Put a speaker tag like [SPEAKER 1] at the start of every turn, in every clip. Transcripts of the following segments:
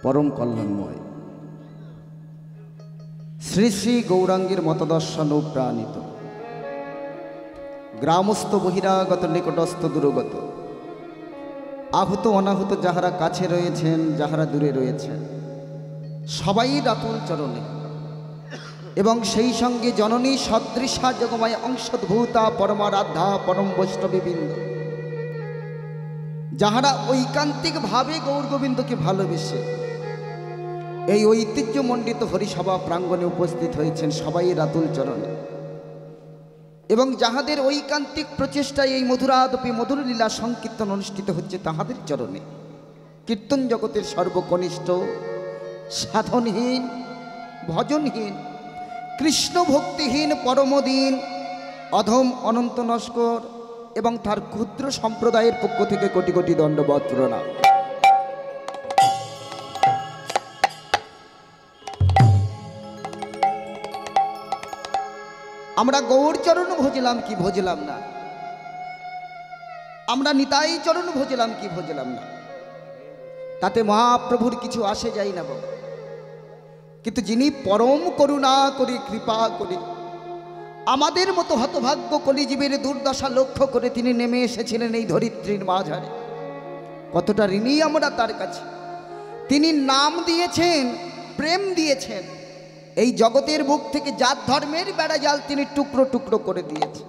[SPEAKER 1] परम कल्याणमय श्री श्री गौरांगीर मतदर्शन प्राणित ग्रामस्थ बहिरागत निकटस्थ दूरगत आहूत अनाहूत যাহারা কাছে রয়েছেন যাহারা দূরে রয়েছেন সবাই রাতুল চরণে এবং সেই সঙ্গে জননী সদৃশা জগময় অংশোদ্ভূতা পরমারাধ্যা পরম বৈষ্ণবীবৃন্দ যাহারা ঐকান্তিক ভাবে গৌর গোবিন্দকে ভালোবেসে এই ঐতিহ্যমণ্ডিত হরিসভা প্রাঙ্গণে উপস্থিত হয়েছেন সবাই রাতুল চরণে এবং যাহাদের ঐকান্তিক প্রচেষ্টায় এই মধুরাদপি মধুর লীলা সংকীর্তন অনুষ্ঠিত হচ্ছে তাহাদের চরণে কীর্তন জগতের সর্বকনিষ্ঠ সাধনহীন ভজনহীন কৃষ্ণ ভক্তিহীন পরমদীন অধম অনন্ত নস্কর এবং তার ক্ষুদ্র সম্প্রদায়ের পক্ষ থেকে কোটি কোটি দণ্ডবৎ প্রণাম। আমরা গৌর চরণ ভজলাম কি ভজলাম না, আমরা নিতাই চরণ ভজলাম কি ভজলাম না, তাতে মহাপ্রভুর কিছু আসে যায় না বাবা। কিন্তু যিনি পরম করুণা করে কৃপা করে আমাদের মতো হতভাগ্য কলিজীবের দুর্দশা লক্ষ্য করে তিনি নেমে এসেছিলেন এই ধরিত্রীর মাঝারে, কতটা ঋণী আমরা তার কাছে। তিনি নাম দিয়েছেন, প্রেম দিয়েছেন, এই জগতের বুক থেকে জাত ধর্মের বেড়াজাল তিনি টুকরো টুকরো করে দিয়েছেন।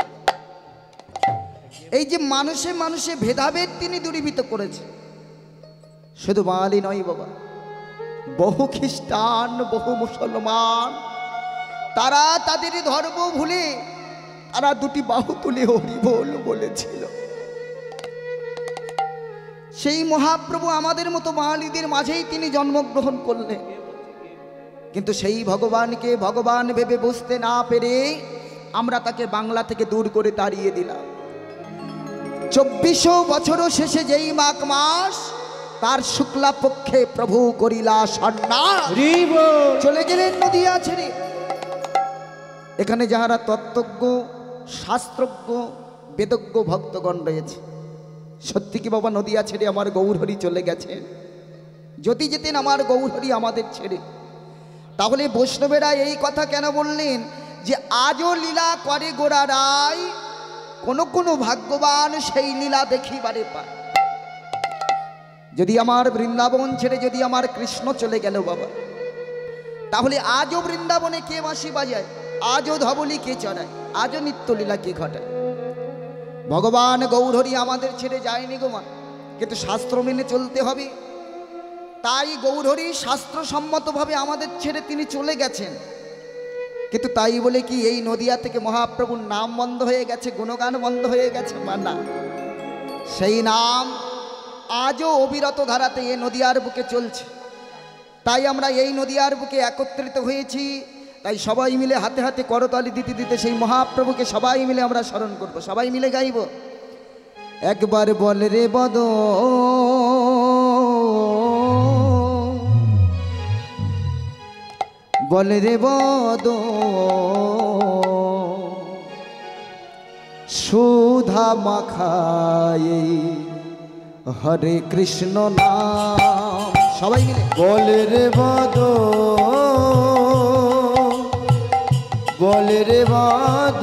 [SPEAKER 1] এই যে মানুষে মানুষে ভেদাভেদ তিনি দূরীভূত করেছেন। শুধু বাঙালি নয় বাবা, বহু খ্রিস্টান বহু মুসলমান তারা তাদের ধর্ম ভুলে তারা দুটি বাহু তুলে হরি বল বলেছিল। সেই মহাপ্রভু আমাদের মতো বাঙালিদের মাঝেই তিনি জন্মগ্রহণ করলেন, কিন্তু সেই ভগবানকে ভগবান ভেবে বুঝতে না পেরে আমরা তাকে বাংলা থেকে দূর করে তাড়িয়ে দিলাম। 2400 বছরও শেষে যেই মাঘ মাস তার শুক্লা পক্ষে প্রভু করিলা সন্ন্যাস, চলে গেলেন নদিয়া ছেড়ে। এখানে যাহারা তত্ত্বজ্ঞ শাস্ত্রজ্ঞ বেদজ্ঞ ভক্তগণ রয়েছে, সত্যি কি বাবা নদিয়া ছেড়ে আমার গৌরহরি চলে গেছে? যদি যেতেন আমার গৌরহরি আমাদের ছেড়ে, তাহলে বৈষ্ণবেরা এই কথা কেন বললেন যে আজও লীলা করে গোরা রায়, কোন কোন ভাগ্যবান সেই লীলা দেখিবারে পায়। যদি আমার বৃন্দাবন ছেড়ে যদি আমার কৃষ্ণ চলে গেল বাবা, তাহলে আজও বৃন্দাবনে কে বাঁশি বাজায়, আজও ধবলি কে চড়ায়, আজও নিত্যলীলা কে ঘটায়? ভগবান গৌরহরি আমাদের ছেড়ে যায়নি গো মা, কিন্তু শাস্ত্র মেনে চলতে হবে। তাই গৌরহরি শাস্ত্রসম্মতভাবে আমাদের ছেড়ে তিনি চলে গেছেন। কিন্তু তাই বলে কি এই নদিয়া থেকে মহাপ্রভুর নাম বন্ধ হয়ে গেছে, গুণগান বন্ধ হয়ে গেছে? না, সেই নাম আজও অবিরত ধারাতে এই নদিয়ার বুকে চলছে। তাই আমরা এই নদিয়ার বুকে একত্রিত হয়েছি। তাই সবাই মিলে হাতে হাতে করতালি দিতে দিতে সেই মহাপ্রভুকে সবাই মিলে আমরা স্মরণ করব, সবাই মিলে গাইব। একবার বল রে বদ, বল রে বদ, সুধা মাখায়ে হরে কৃষ্ণ নাম। সবাই মিলে
[SPEAKER 2] বল রে বদ, বল রে বদ,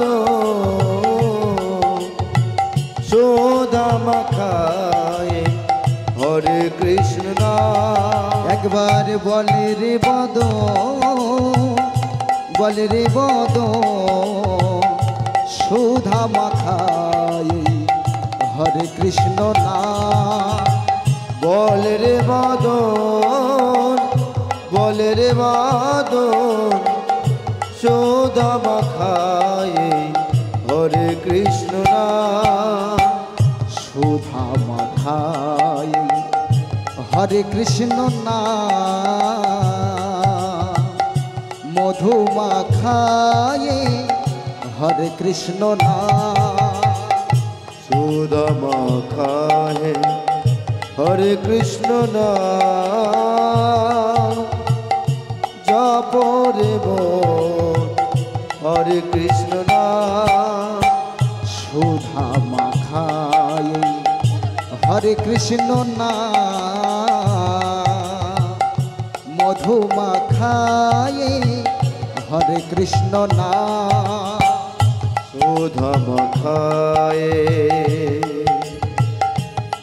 [SPEAKER 2] সুধা মাখায়ে হরে কৃষ্ণ নাম।
[SPEAKER 1] একবার বল রে বদ, বল রে বদ, সুধা মাখায়ে হরে কৃষ্ণ নাম।
[SPEAKER 2] বল রে বদ, বল রে বদ, সুধা মাখায়ে হরে কৃষ্ণ নাম।
[SPEAKER 1] সুধা মাখায়ে হরে কৃষ্ণ নাম, মধু মাখায়ে হরে কৃষ্ণ নাম।
[SPEAKER 2] সুধা মাখায়ে হরে কৃষ্ণ নাম। জপ রে বল হরে কৃষ্ণ নাম।
[SPEAKER 1] সুধা মাখায়ে হরে কৃষ্ণ নাম, মধু মাখায়ে হরে কৃষ্ণ নাম
[SPEAKER 2] সুধা মাখায়ে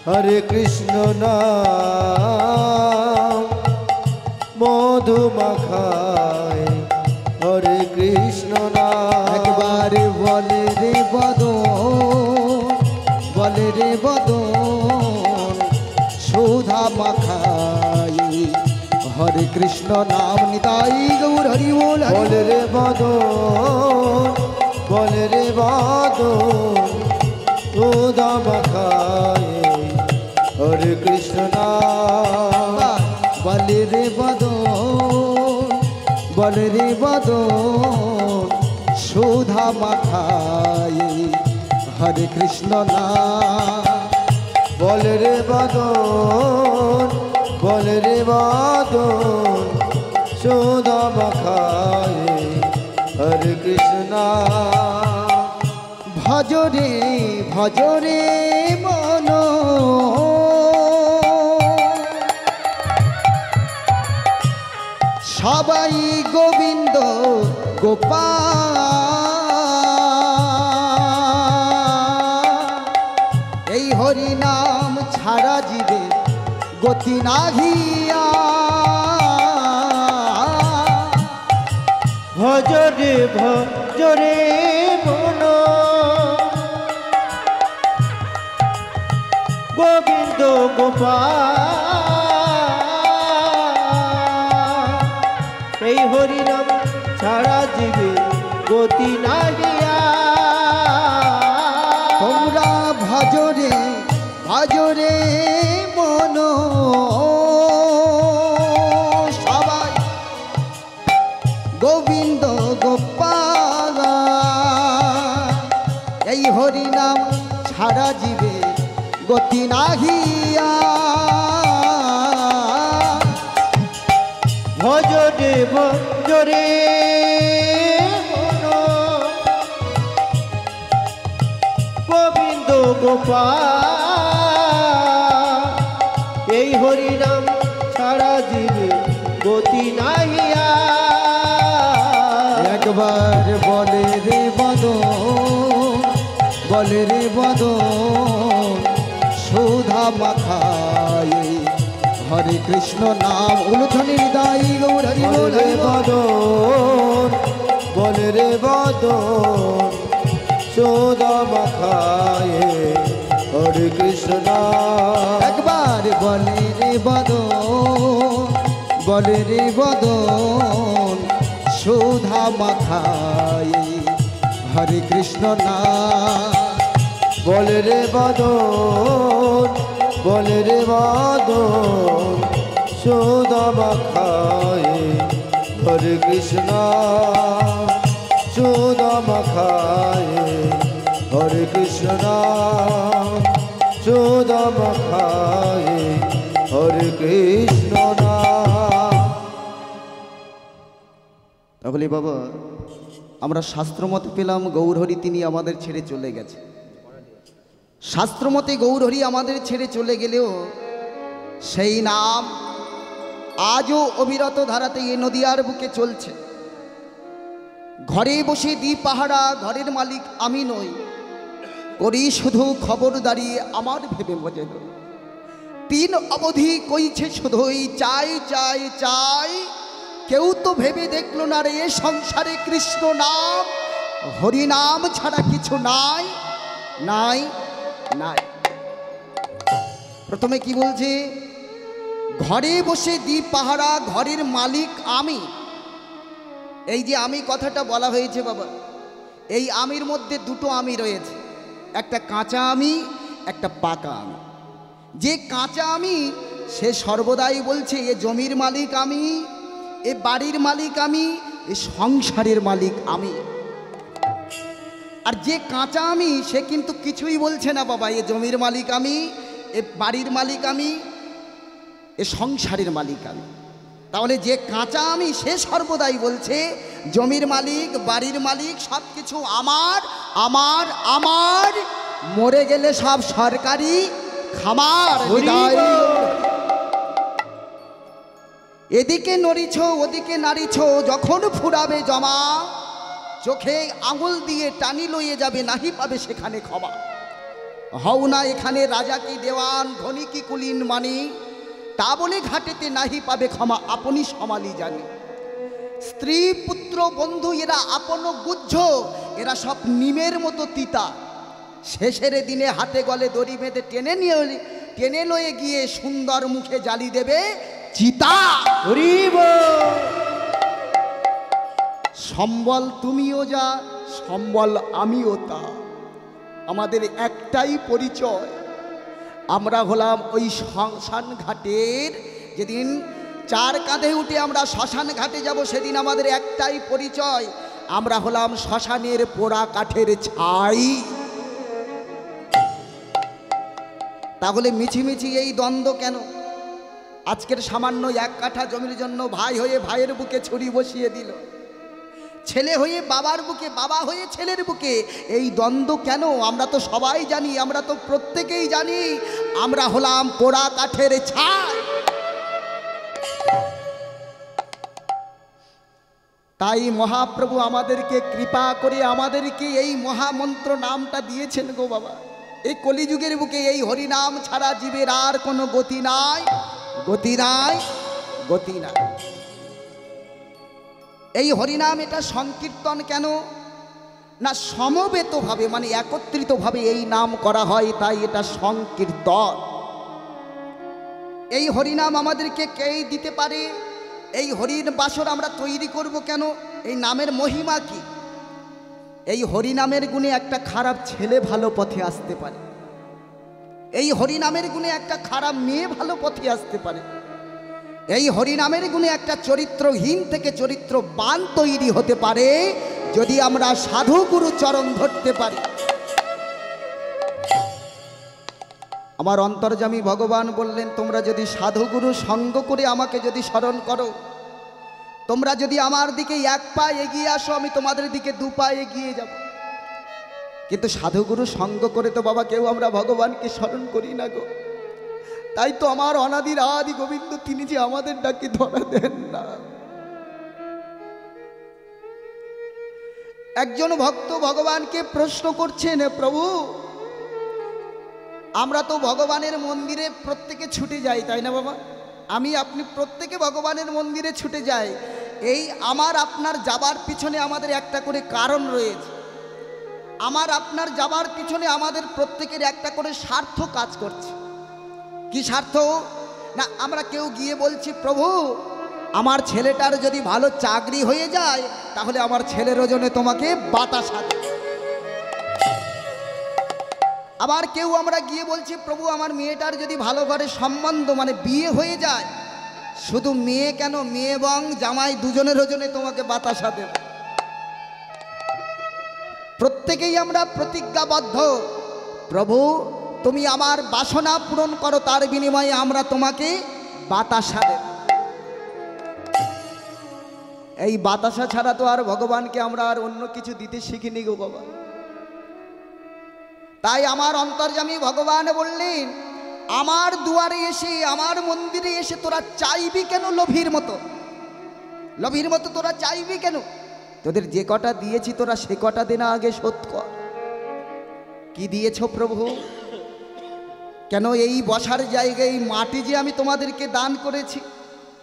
[SPEAKER 2] হরে কৃষ্ণ নাম মধু মাখায়ে হরে কৃষ্ণ নাম
[SPEAKER 1] একবার বলে রে বদন সুধা মাখায়ে হরে কৃষ্ণ নাম নিতাই গৌর হরি বল
[SPEAKER 2] বলে রে বদন বলে রে বদন সুধা মাখায়ে হরে কৃষ্ণ নাম
[SPEAKER 1] বলে রে বদন সুধা মাখায়ে হরে কৃষ্ণ নাম
[SPEAKER 2] বলে রে বদন বলে রে বদন সুধা মাখায়ে হরে কৃষ্ণ
[SPEAKER 1] ভজরে ভজরে মন সবাই গোবিন্দ গোপাল এই হরি নাম ছাড়া জীবে গতি নাহিয়া
[SPEAKER 2] ভজরে ভজরে মন গোবিন্দ গোপাল এই হরিনাম ছাড়া জীবে গতি নাহিয়া
[SPEAKER 1] তোমরা ভজরে ভজরে মন সবাই গোবিন্দ গোপাল এই হরি নাম ছাড়া জীবে গতি নাহিয়া
[SPEAKER 2] ভজরে ভজরে মন গোবিন্দ গোপাল এই হরিনাম ছাড়া জীবে গতি নাহিয়া
[SPEAKER 1] একবার বলে রে বদন সুধা মাখায়ে হরে কৃষ্ণ নাম উলুধ্বনি হৃদয় গৌর হরি বল
[SPEAKER 2] বলে রে বদন বলে রে বদন সুধা মাখায়ে হরে কৃষ্ণ নাম
[SPEAKER 1] একবার বলে রে বদন সুধা মাখায়ে হরে কৃষ্ণ নাম
[SPEAKER 2] বলে রে বদন বলে রে বদন সুধা মাখায়ে হরে কৃষ্ণ সুধা মাখায়ে হরে কৃষ্ণ সুধা মাখায়ে হরে কৃষ্ণ
[SPEAKER 1] তাহলে বাবা আমরা শাস্ত্রমতে পেলাম গৌরহরি তিনি আমাদের ছেড়ে চলে গেছে। শাস্ত্রমতে গৌরহরি আমাদের ছেড়ে চলে গেলেও সেই নাম আজও অবিরত ধারাতে এই নদিয়ার বুকে চলছে। ঘরে বসে দি পাহারা, ঘরের মালিক আমি নই, করি শুধু খবরদারি আমার ভেবে মজে নই। তিন অবধি কইছে শুধুই চাই চাই চাই, কেউ তো ভেবে দেখলো না রে সংসারে কৃষ্ণ নাম হরি নাম ছাড়া কিছু নাই নাই নাই। প্রথমে কি বলছে? ঘরে বসে দি পাহারা, ঘরের মালিক আমি। এই যে আমি কথাটা বলা হয়েছে বাবা, এই আমির মধ্যে দুটো আমি রয়েছে, একটা কাঁচা আমি, একটা পাকা আমি। যে কাঁচা আমি সে সর্বদাই বলছে এ জমির মালিক আমি, এ বাড়ির মালিক আমি, এ সংসারের মালিক আমি। আর যে কাঁচা আমি সে কিন্তু কিছুই বলছে না বাবা এ জমির মালিক আমি, এ বাড়ির মালিক আমি, এ সংসারের মালিক আমি। তাহলে যে কাঁচা আমি সে সর্বদাই বলছে জমির মালিক, বাড়ির মালিক, সব কিছু আমার আমার আমার, মরে গেলে সব সরকারি খামার। এদিকে নড়িছ ওদিকে নাড়িছ, যখন ফুরাবে জমা, চোখে আঙুল দিয়ে টানি লইয়ে যাবে, নাহি পাবে সেখানে ক্ষমা। হও না এখানে রাজা কি দেওয়ান, ধনী কি কুলীন মানি, তা বলে ঘাটেতে নাহি পাবে ক্ষমা, আপনি সমালি জানি। স্ত্রী পুত্র বন্ধু এরা আপন গুজ্জ, এরা সব নিমের মতো তিতা। শেষের দিনে হাতে গলে দড়ি বেঁধে টেনে লয়ে গিয়ে সুন্দর মুখে জ্বালি দেবে চিতা। সম্বল তুমিও যা, সম্বল আমিও তা, আমাদের একটাই পরিচয়, আমরা হলাম ওই শ্মশান ঘাটের। যেদিন চার কাঁধে উঠে আমরা শ্মশান ঘাটে যাব, সেদিন আমাদের একটাই পরিচয়, আমরা হলাম শ্মশানের পোড়া কাঠের ছাই। তাহলে মিছিমিছি এই দ্বন্দ্ব কেন? আজকের সামান্য এক কাঠা জমির জন্য ভাই হয়ে ভাইয়ের বুকে ছুরি বসিয়ে দিল, ছেলে হয়ে বাবার বুকে, বাবা হয়ে ছেলের বুকে, এই দ্বন্দ্ব কেন? আমরা তো সবাই জানি, আমরা তো প্রত্যেকেই জানি, আমরা হলাম পোড়া কাঠের ছাই। তাই মহাপ্রভু আমাদেরকে কৃপা করে আমাদেরকে এই মহামন্ত্র নামটা দিয়েছেন গো বাবা। এই কলিযুগের বুকে এই হরিনাম ছাড়া জীবের আর কোনো গতি নাই, গতি নাই, গতি নাই। এই হরিনাম এটা সংকীর্তন কেন না, সমবেতভাবে মানে একত্রিতভাবে এই নাম করা হয়, তাই এটা সংকীর্তন। এই হরিনাম আমাদেরকে কেই দিতে পারে? এই হরির বাসর আমরা তৈরি করব কেন? এই নামের মহিমা কি? এই হরিনামের গুণে একটা খারাপ ছেলে ভালো পথে আসতে পারে, এই হরিনামের গুণে একটা খারাপ মেয়ে ভালো পথে আসতে পারে, এই হরিনামের গুণে একটা চরিত্রহীন থেকে চরিত্রবান তৈরি হতে পারে, যদি আমরা সাধু গুরু চরণ ধরতে পারি। আমার অন্তর্যামী ভগবান বললেন, তোমরা যদি সাধুগুরু সঙ্গ করে আমাকে যদি স্মরণ করো, তোমরা যদি আমার দিকে এক পা এগিয়ে আসো, আমি তোমাদের দিকে দু পা এগিয়ে যাব। কিন্তু সাধুগুরু সঙ্গ করে তো বাবা কেউ আমরা ভগবানকে স্মরণ করি না গো। তাই তো আমার অনাদির আদি গোবিন্দ তিনি যে আমাদের ডাকে ধরা দেন না। একজন ভক্ত ভগবানকে প্রশ্ন করছেন, প্রভু আমরা তো ভগবানের মন্দিরে প্রত্যেকে ছুটে যাই, তাই না বাবা? আমি আপনি প্রত্যেকে ভগবানের মন্দিরে ছুটে যাই। এই আমার আপনার যাবার পিছনে আমাদের একটা করে কারণ রয়েছে, আমার আপনার যাবার পিছনে আমাদের প্রত্যেকের একটা করে স্বার্থ কাজ করছে। কি স্বার্থ? না আমরা কেউ গিয়ে বলছি, প্রভু আমার ছেলেটার যদি ভালো চাকরি হয়ে যায়, তাহলে আমার ছেলের ওজনে তোমাকে বাতাসা দেব। আবার কেউ আমরা গিয়ে বলছি, প্রভু আমার মেয়েটার যদি ভালো ঘরে সম্বন্ধ মানে বিয়ে হয়ে যায়, শুধু মেয়ে কেন, মেয়ে এবং জামাই দুজনের ওজনে তোমাকে বাতাসা দেব। প্রত্যেকেই আমরা প্রতিজ্ঞাবদ্ধ, প্রভু তুমি আমার বাসনা পূরণ করো, তার বিনিময়ে আমরা তোমাকে বাতাসা দেব। এই বাতাসা ছাড়া তো আর ভগবানকে আমরা আর অন্য কিছু দিতে শিখিনি গো বাবা। তাই আমার অন্তর্যামী ভগবান বললেন, আমার দুয়ারে এসে, আমার মন্দিরে এসে তোরা চাইবি কেন লোভীর মতো? লোভীর মতো তোরা চাইবি কেন? তোদের যে কটা দিয়েছি তোরা সে কটা দে না, আগে শোধ কর। কি দিয়েছ প্রভু? কেন এই বসার জায়গায় এই মাটি যে আমি তোমাদেরকে দান করেছি?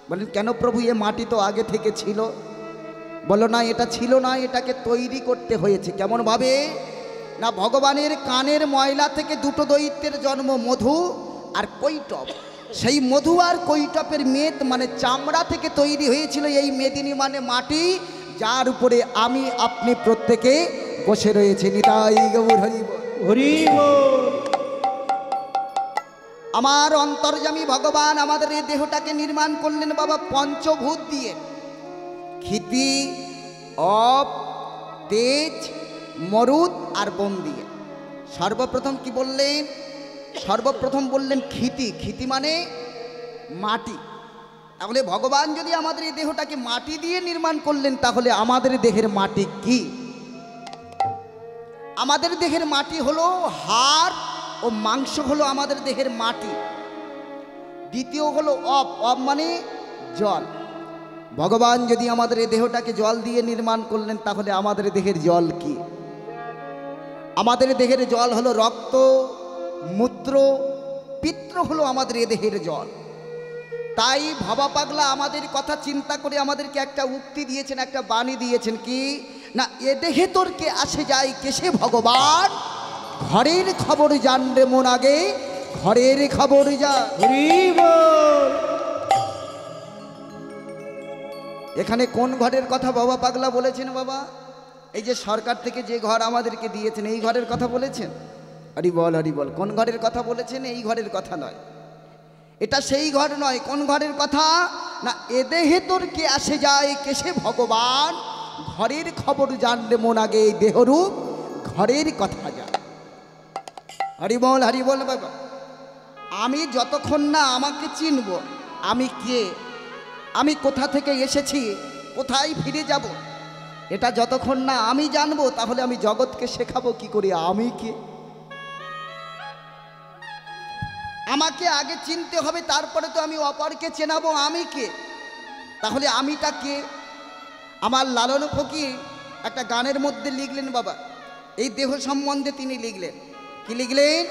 [SPEAKER 1] বলেন কেন প্রভু, এ মাটি তো আগে থেকে ছিল। বলো না এটা ছিল না, এটাকে তৈরি করতে হয়েছে। কেমন ভাবে? না ভগবানের কানের ময়লা থেকে দুটো দৈত্যের জন্ম, মধু আর কৈটব। সেই মধু আর কৈটবের মেদ মানে চামড়া থেকে তৈরি হয়েছিল এই মেদিনী মানে মাটি, যার উপরে আমি আপনি প্রত্যেকে বসে রয়েছি। নিতাই গৌর হরি হরি। আমার অন্তর্যামী ভগবান আমাদের এই দেহটাকে নির্মাণ করলেন বাবা পঞ্চভূত দিয়ে, ক্ষিতি, অপ, তেজ, মরুদ আর বন দিয়ে। সর্বপ্রথম কি বললেন? সর্বপ্রথম বললেন ক্ষিতি। ক্ষিতি মানে মাটি। তাহলে ভগবান যদি আমাদের এই দেহটাকে মাটি দিয়ে নির্মাণ করলেন, তাহলে আমাদের দেহের মাটি কি? আমাদের দেহের মাটি হলো হাড় ও মাংস, হলো আমাদের দেহের মাটি। দ্বিতীয় হলো অপ। অপ মানে জল। ভগবান যদি আমাদের এই দেহটাকে জল দিয়ে নির্মাণ করলেন, তাহলে আমাদের দেহের জল কি? আমাদের দেহের জল হলো রক্ত, মূত্র, পিত্র হলো আমাদের এ দেহের জল। তাই ভাবা পাগলা আমাদের কথা চিন্তা করে আমাদেরকে একটা উক্তি দিয়েছেন, একটা বাণী দিয়েছেন, কি না, এ দেহে তোর কে আসে যায় কেসে ভগবান, ঘরের খবর জান রে মন আগে, ঘরের খবর যা। এখানে কোন ঘরের কথা বাবা পাগলা বলেছেন? বাবা, এই যে সরকার থেকে যে ঘর আমাদেরকে দিয়েছেন, এই ঘরের কথা বলেছেন? হরি বল, হরি বল। কোন ঘরের কথা বলেছেন? এই ঘরের কথা নয়, এটা সেই ঘর নয়। কোন ঘরের কথা? না, এ দেহে তোর কে আসে যায় কেসে ভগবান, ঘরের খবর জানলে মন আগে, এই দেহরূপ ঘরের কথা যা। হরি বল, হরি বল। বাবা, আমি যতক্ষণ না আমাকে চিনব, আমি কে, আমি কোথা থেকে এসেছি, কোথায় ফিরে যাব, এটা যতক্ষণ না আমি জানবো, তাহলে আমি জগৎকে শেখাবো কি করে আমি কে। আমাকে আগে চিনতে হবে, তারপরে তো আমি অপরকে চেনাবো আমি কে। তাহলে আমিটা কে? আমার লালন ফকির একটা গানের মধ্যে লিখলেন বাবা, এই দেহ সম্বন্ধে তিনি লিখলেন। কি লিখলেন?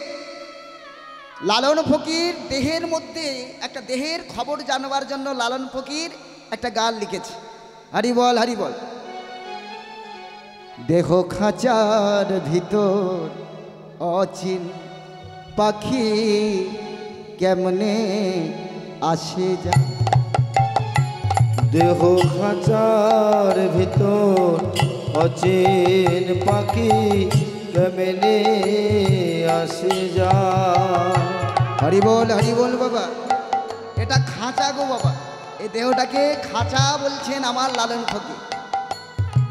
[SPEAKER 1] লালন ফকির দেহের মধ্যে একটা দেহের খবর জানবার জন্য লালন ফকির একটা গান লিখেছে। হরি বল, হরি বল। দেহ খাঁচার ভিতর অচিন পাখি কেমনে আসে যায়,
[SPEAKER 2] দেহ খাঁচার ভিতর অচিন পাখি কেমনে আসে যায়।
[SPEAKER 1] হরি বল, হরি বল। বাবা, এটা খাঁচা গো বাবা, এই দেহটাকে খাঁচা বলছেন আমার লালন ফকির।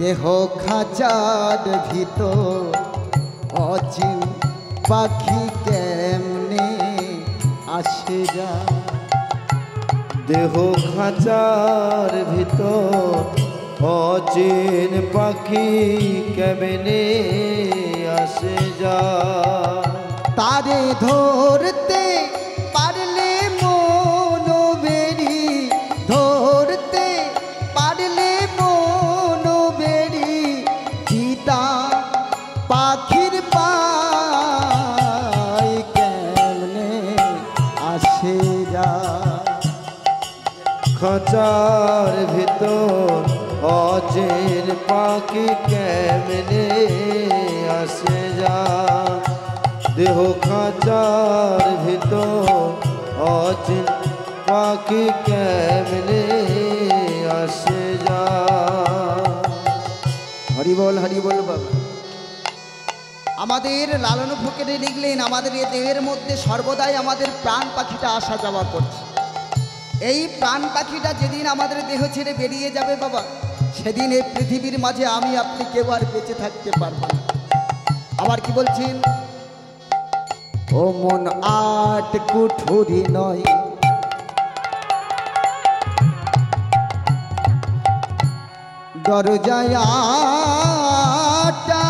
[SPEAKER 1] দেহ খাঁচার ভিতর অচিন পাখি কেমনে আসে যায়,
[SPEAKER 2] দেহ খাঁচার ভিতর অচিন পাখি কেমনে আসে যায়।
[SPEAKER 1] তারে ধরতে পারলে মন বেরি, ধরতে পারলে মন বেরি, গীতা পাখির পায় কেমনে আসে যায়।
[SPEAKER 2] খাঁচার ভিতর অচিন পাখি কেমনে আসে যায়, দেহ খাঁচার ভিতর অচিন পাখি কেমনে আসে যায়।
[SPEAKER 1] হরি বল, হরি বল। বাবা, আমাদের লালন ফকিরে লিখলেন, আমাদের এই দেহের মধ্যে সর্বদাই আমাদের প্রাণ পাখিটা আসা যাওয়া করছে। এই প্রাণ পাখিটা যেদিন আমাদের দেহ ছেড়ে বেরিয়ে যাবে বাবা, সেদিন এই পৃথিবীর মাঝে আমি আপনি কেউ আর বেঁচে থাকতে পারবো না। আবার কি বলছেন? ও মন আট কুঠুরি নয়, দরজায় আটা,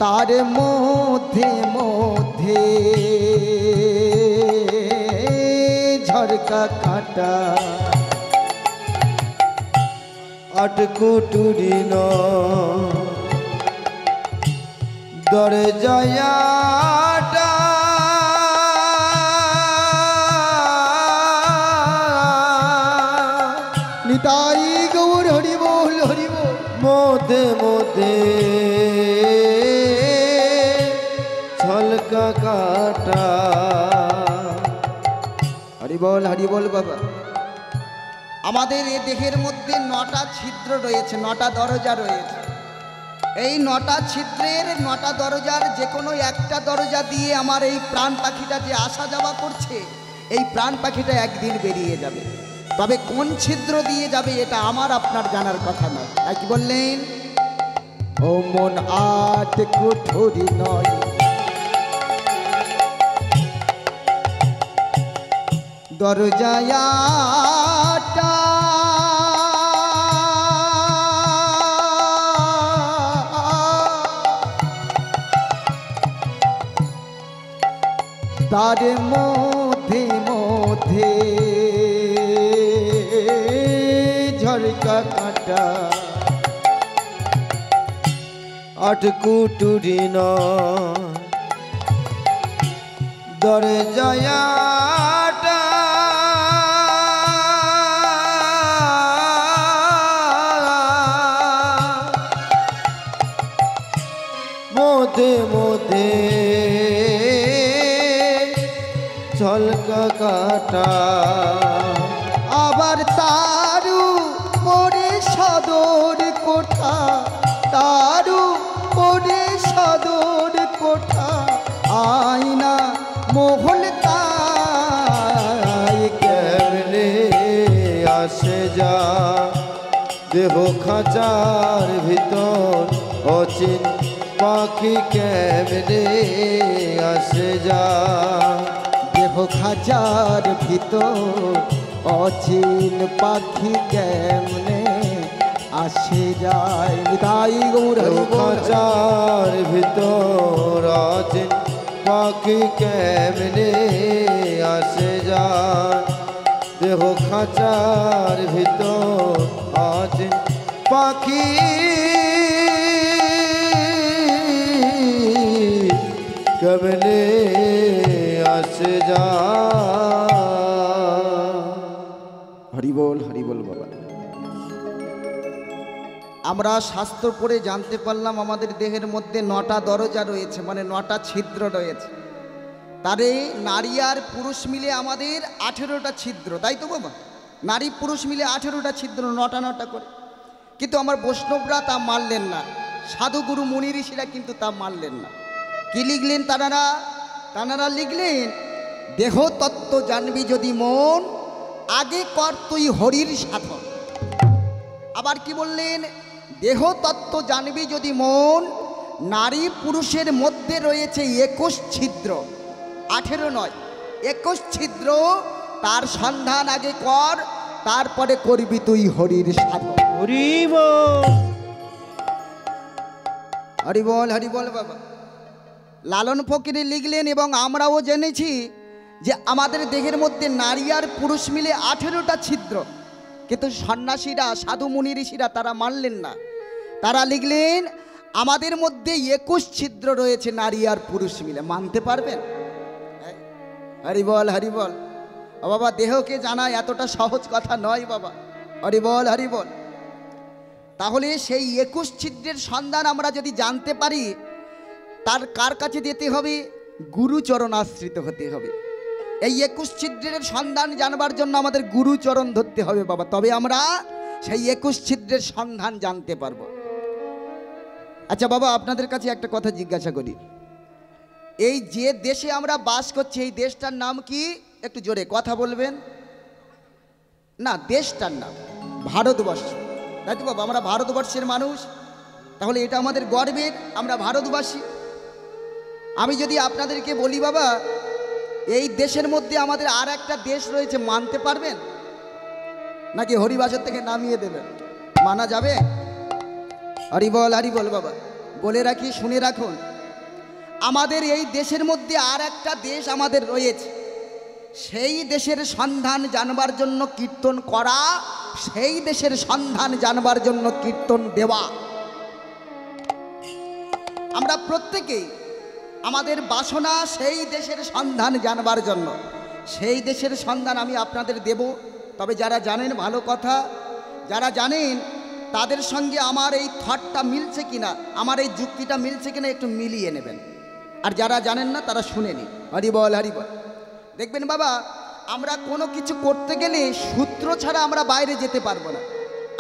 [SPEAKER 1] তার মধ্যে মধ্যে ঝরকা কাটা,
[SPEAKER 2] আটকুটুরি ন দরজায়াটা,
[SPEAKER 1] নিতাই গৌর হরি বল, হরি বল।
[SPEAKER 2] মধ্যে মধ্যে ঝলকা কাটা।
[SPEAKER 1] হরি বল, হরি বল। বাবা, আমাদের এ দেহের মধ্যে 9টা ছিদ্র রয়েছে, 9টা দরজা রয়েছে। এই 9টা ছিদ্রের 9টা দরজার যে কোনো একটা দরজা দিয়ে আমার এই প্রাণ পাখিটা যে আসা যাওয়া করছে, এই প্রাণ পাখিটা একদিন বেরিয়ে যাবে। তবে কোন ছিদ্র দিয়ে যাবে এটা আমার আপনার জানার কথা নয়। তাই কি বললেন? ও মন আট কুঠুরি নয়, দরজায় আটা, তার মধ্যে মধ্যে ঝরকা কাটা
[SPEAKER 2] আটকুটুরি দরে যায়াটা মোদে মোদে ঝলকা কাটা
[SPEAKER 1] আবার তারু পরে সদর কোঠা, তারু পরে সদর কোঠা, আয়না মোহল তাই
[SPEAKER 2] কেমনে আসে যা দেহ খাঁচার ভিতর অচিন পাখি কেমনে আসে যা
[SPEAKER 1] দেহ খাঁচার ভিতর অচিন পাখি কেমনে আসে যায়। তাই গৌর
[SPEAKER 2] দেহ খাঁচার ভিতর অচিন পাখি কেমনে আসে যা দেহ খাঁচার ভিতর অচিন পাখি কেমনে আসে যা।
[SPEAKER 1] হরি বল বাবা। আমরা শাস্ত্র পড়ে জানতে পারলাম আমাদের দেহের মধ্যে 9টা দরজা রয়েছে, মানে 9টা ছিদ্র রয়েছে। তারে নারী আর পুরুষ মিলে আমাদের 18টা ছিদ্র, তাই তো বাবা? নারী পুরুষ মিলে 18টা ছিদ্র, 9টা করে। কিন্তু আমার বৈষ্ণবরা তা মানলেন না, সাধুগুরু মুনি ঋষিরা কিন্তু তা মানলেন না। কি লিখলেন তানারা লিখলেন, দেহ তত্ত্ব জানবি যদি মন, আগে কর তুই হরির সাধন। আবার কি বললেন, দেহ তত্ত্ব জানবি যদি মন, নারী পুরুষের মধ্যে রয়েছে 21 ছিদ্র, 18 নয়, 21 ছিদ্র। তার সন্ধান আগে কর, তারপরে করবি তুই হরির সাধন।
[SPEAKER 2] হরি বল
[SPEAKER 1] হরি বল, হরি বল বাবা। লালন ফকির লিখলেন, এবং আমরাও জেনেছি যে আমাদের দেহের মধ্যে নারী আর পুরুষ মিলে 18টা ছিদ্র। কিন্তু সন্ন্যাসীরা, সাধু মুনি ঋষিরা তারা মানলেন না। তারা লিখলেন, আমাদের মধ্যে 21 ছিদ্র রয়েছে নারী আর পুরুষ মিলে। মানতে পারবেন? হরি বল, হরি বল। ও বাবা, দেহকে জানা এতটা সহজ কথা নয় বাবা। হরি বল, হরি বল। তাহলে সেই 21 ছিদ্রের সন্ধান আমরা যদি জানতে পারি, তার কার কাছে যেতে হবে? গুরুচরণ আশ্রিত হতে হবে। এই 21 ছিদ্রের সন্ধান জানবার জন্য আমাদের গুরুচরণ ধরতে হবে বাবা, তবে আমরা সেই 21 ছিদ্রের সন্ধান জানতে পারবো। আচ্ছা বাবা, আপনাদের কাছে একটা কথা জিজ্ঞাসা করি, এই যে দেশে আমরা বাস করছি এই দেশটার নাম কি? একটু জোরে কথা বলবেন না। দেশটার নাম ভারতবর্ষ, তাই তো বাবা? আমরা ভারতবর্ষের মানুষ, তাহলে এটা আমাদের গর্বের, আমরা ভারতবাসী। আমি যদি আপনাদেরকে বলি বাবা, এই দেশের মধ্যে আমাদের আর একটা দেশ রয়েছে, মানতে পারবেন নাকি হরিবাসর থেকে নামিয়ে দেবেন? মানা যাবে? হরি বল, হরি বল বাবা। বলে রাখি, শুনে রাখুন, আমাদের এই দেশের মধ্যে আর একটা দেশ আমাদের রয়েছে। সেই দেশের সন্ধান জানবার জন্য কীর্তন করা, সেই দেশের সন্ধান জানবার জন্য কীর্তন দেওয়া। আমরা প্রত্যেকেই আমাদের বাসনা সেই দেশের সন্ধান জানবার জন্য। সেই দেশের সন্ধান আমি আপনাদের দেব, তবে যারা জানেন ভালো কথা, যারা জানেন তাদের সঙ্গে আমার এই থটটা মিলছে কিনা, আমার এই যুক্তিটা মিলছে কিনা একটু মিলিয়ে নেবেন। আর যারা জানেন না তারা শুনে নিন। হরি বল, হরি বল। দেখবেন বাবা, আমরা কোনো কিছু করতে গেলে সূত্র ছাড়া আমরা বাইরে যেতে পারবো না,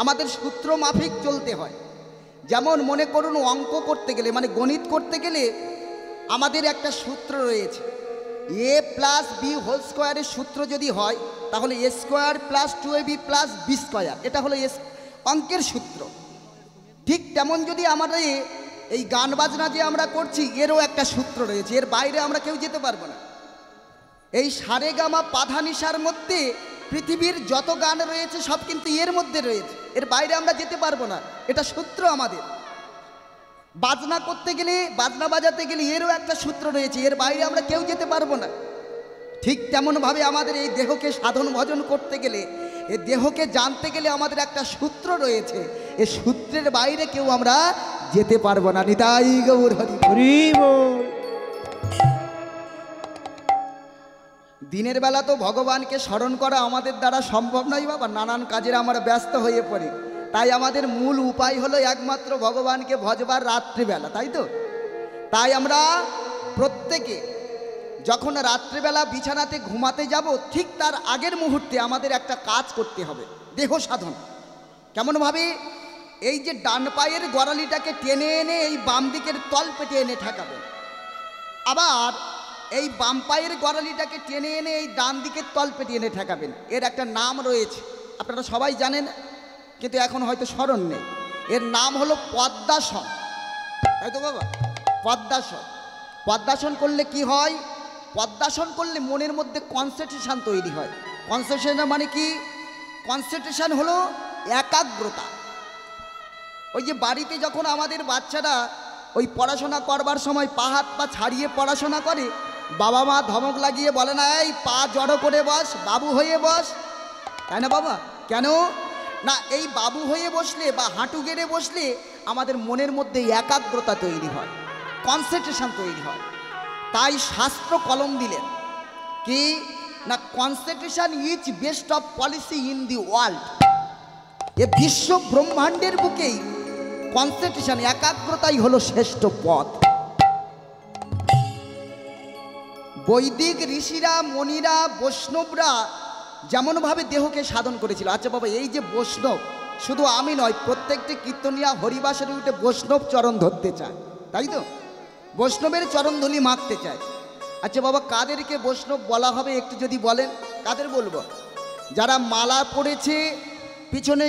[SPEAKER 1] আমাদের সূত্র মাফিক চলতে হয়। যেমন মনে করুন, অঙ্ক করতে গেলে, মানে গণিত করতে গেলে আমাদের একটা সূত্র রয়েছে, a প্লাস বি হোল স্কোয়ারের সূত্র যদি হয় তাহলে a square plus 2ab plus B square, এটা হলো অঙ্কের সূত্র। ঠিক তেমন যদি আমাদের এই গান বাজনা যে আমরা করছি, এরও একটা সূত্র রয়েছে, এর বাইরে আমরা কেউ যেতে পারবো না। এই সারেগামা পাধানিসার মধ্যে পৃথিবীর যত গান রয়েছে সব কিন্তু এর মধ্যে রয়েছে, এর বাইরে আমরা যেতে পারবো না, এটা সূত্র আমাদের। বাজনা করতে গেলে, বাজনা বাজাতে গেলে এরও একটা সূত্র রয়েছে, এর বাইরে আমরা কেউ যেতে পারবো না। ঠিক তেমনভাবে আমাদের এই দেহকে সাধন ভজন করতে গেলে, এই দেহকে জানতে গেলে আমাদের একটা সূত্র রয়েছে। এই সূত্রের বাইরে কেউ আমরা যেতে পারবো না। নিতাই গৌর হরি
[SPEAKER 2] হরি বল।
[SPEAKER 1] দিনের বেলা তো ভগবানকে স্মরণ করা আমাদের দ্বারা সম্ভব নয় বাবা, নানান কাজের আমরা ব্যস্ত হয়ে পড়ি। তাই আমাদের মূল উপায় হলো একমাত্র ভগবানকে ভজবার রাত্রিবেলা, তাই তো? তাই আমরা প্রত্যেকে যখন রাত্রিবেলা বিছানাতে ঘুমাতে যাব, ঠিক তার আগের মুহূর্তে আমাদের একটা কাজ করতে হবে, দেহ সাধন। কেমনভাবে? এই যে ডান পায়ের গোড়ালিটাকে টেনে এনে এই বাম দিকের তল পেটে এনে ঠেকাবেন, আবার এই বাম পায়ের গোড়ালিটাকে টেনে এনে এই ডান দিকের তল পেটে এনে ঠেকাবেন। এর একটা নাম রয়েছে, আপনারা সবাই জানেন, কিন্তু এখন হয়তো স্মরণ নেই। এর নাম হলো পদ্মাসন, তাই তো বাবা? পদ্মাসন। পদ্মাসন করলে কি হয়? পদ্মাসন করলে মনের মধ্যে কনসেন্ট্রেশন তৈরি হয়। কনসেন্ট্রেশন মানে কি? কনসেন্ট্রেশন হলো একাগ্রতা। ওই যে বাড়িতে যখন আমাদের বাচ্চারা ওই পড়াশোনা করবার সময় পা হাত পা ছাড়িয়ে পড়াশোনা করে, বাবা মা ধমক লাগিয়ে বলে না, এই পা জড়ো করে বস, বাবু হয়ে বস, তাই না বাবা? কেন না? এই বাবু হয়ে বসলে বা হাঁটু গেড়ে বসলে আমাদের মনের মধ্যে একাগ্রতা তৈরি হয়, কনসেন্ট্রেশন তৈরি হয়। তাই শাস্ত্র কলম দিলেন কি না, concentration is best of policy in the world. এ বিশ্ব ব্রহ্মাণ্ডের বুকেই কনসেন্ট্রেশন, একাগ্রতাই হলো শ্রেষ্ঠ পথ। বৈদিক ঋষিরা, মণিরা, বৈষ্ণবরা যেমনভাবে দেহকে সাধন করেছিল। আচ্ছা বাবা, এই যে বৈষ্ণব, শুধু আমি নয়, প্রত্যেকটি কীর্তনিয়া হরিবাসরে উঠে বৈষ্ণব চরণ ধরতে চায়, তাই তো? বৈষ্ণবের চরণধুলি মাখতে চায়। আচ্ছা বাবা, কাদেরকে বৈষ্ণব বলা হবে একটু যদি বলেন? কাদের বলবো? যারা মালা পরেছে, পিছনে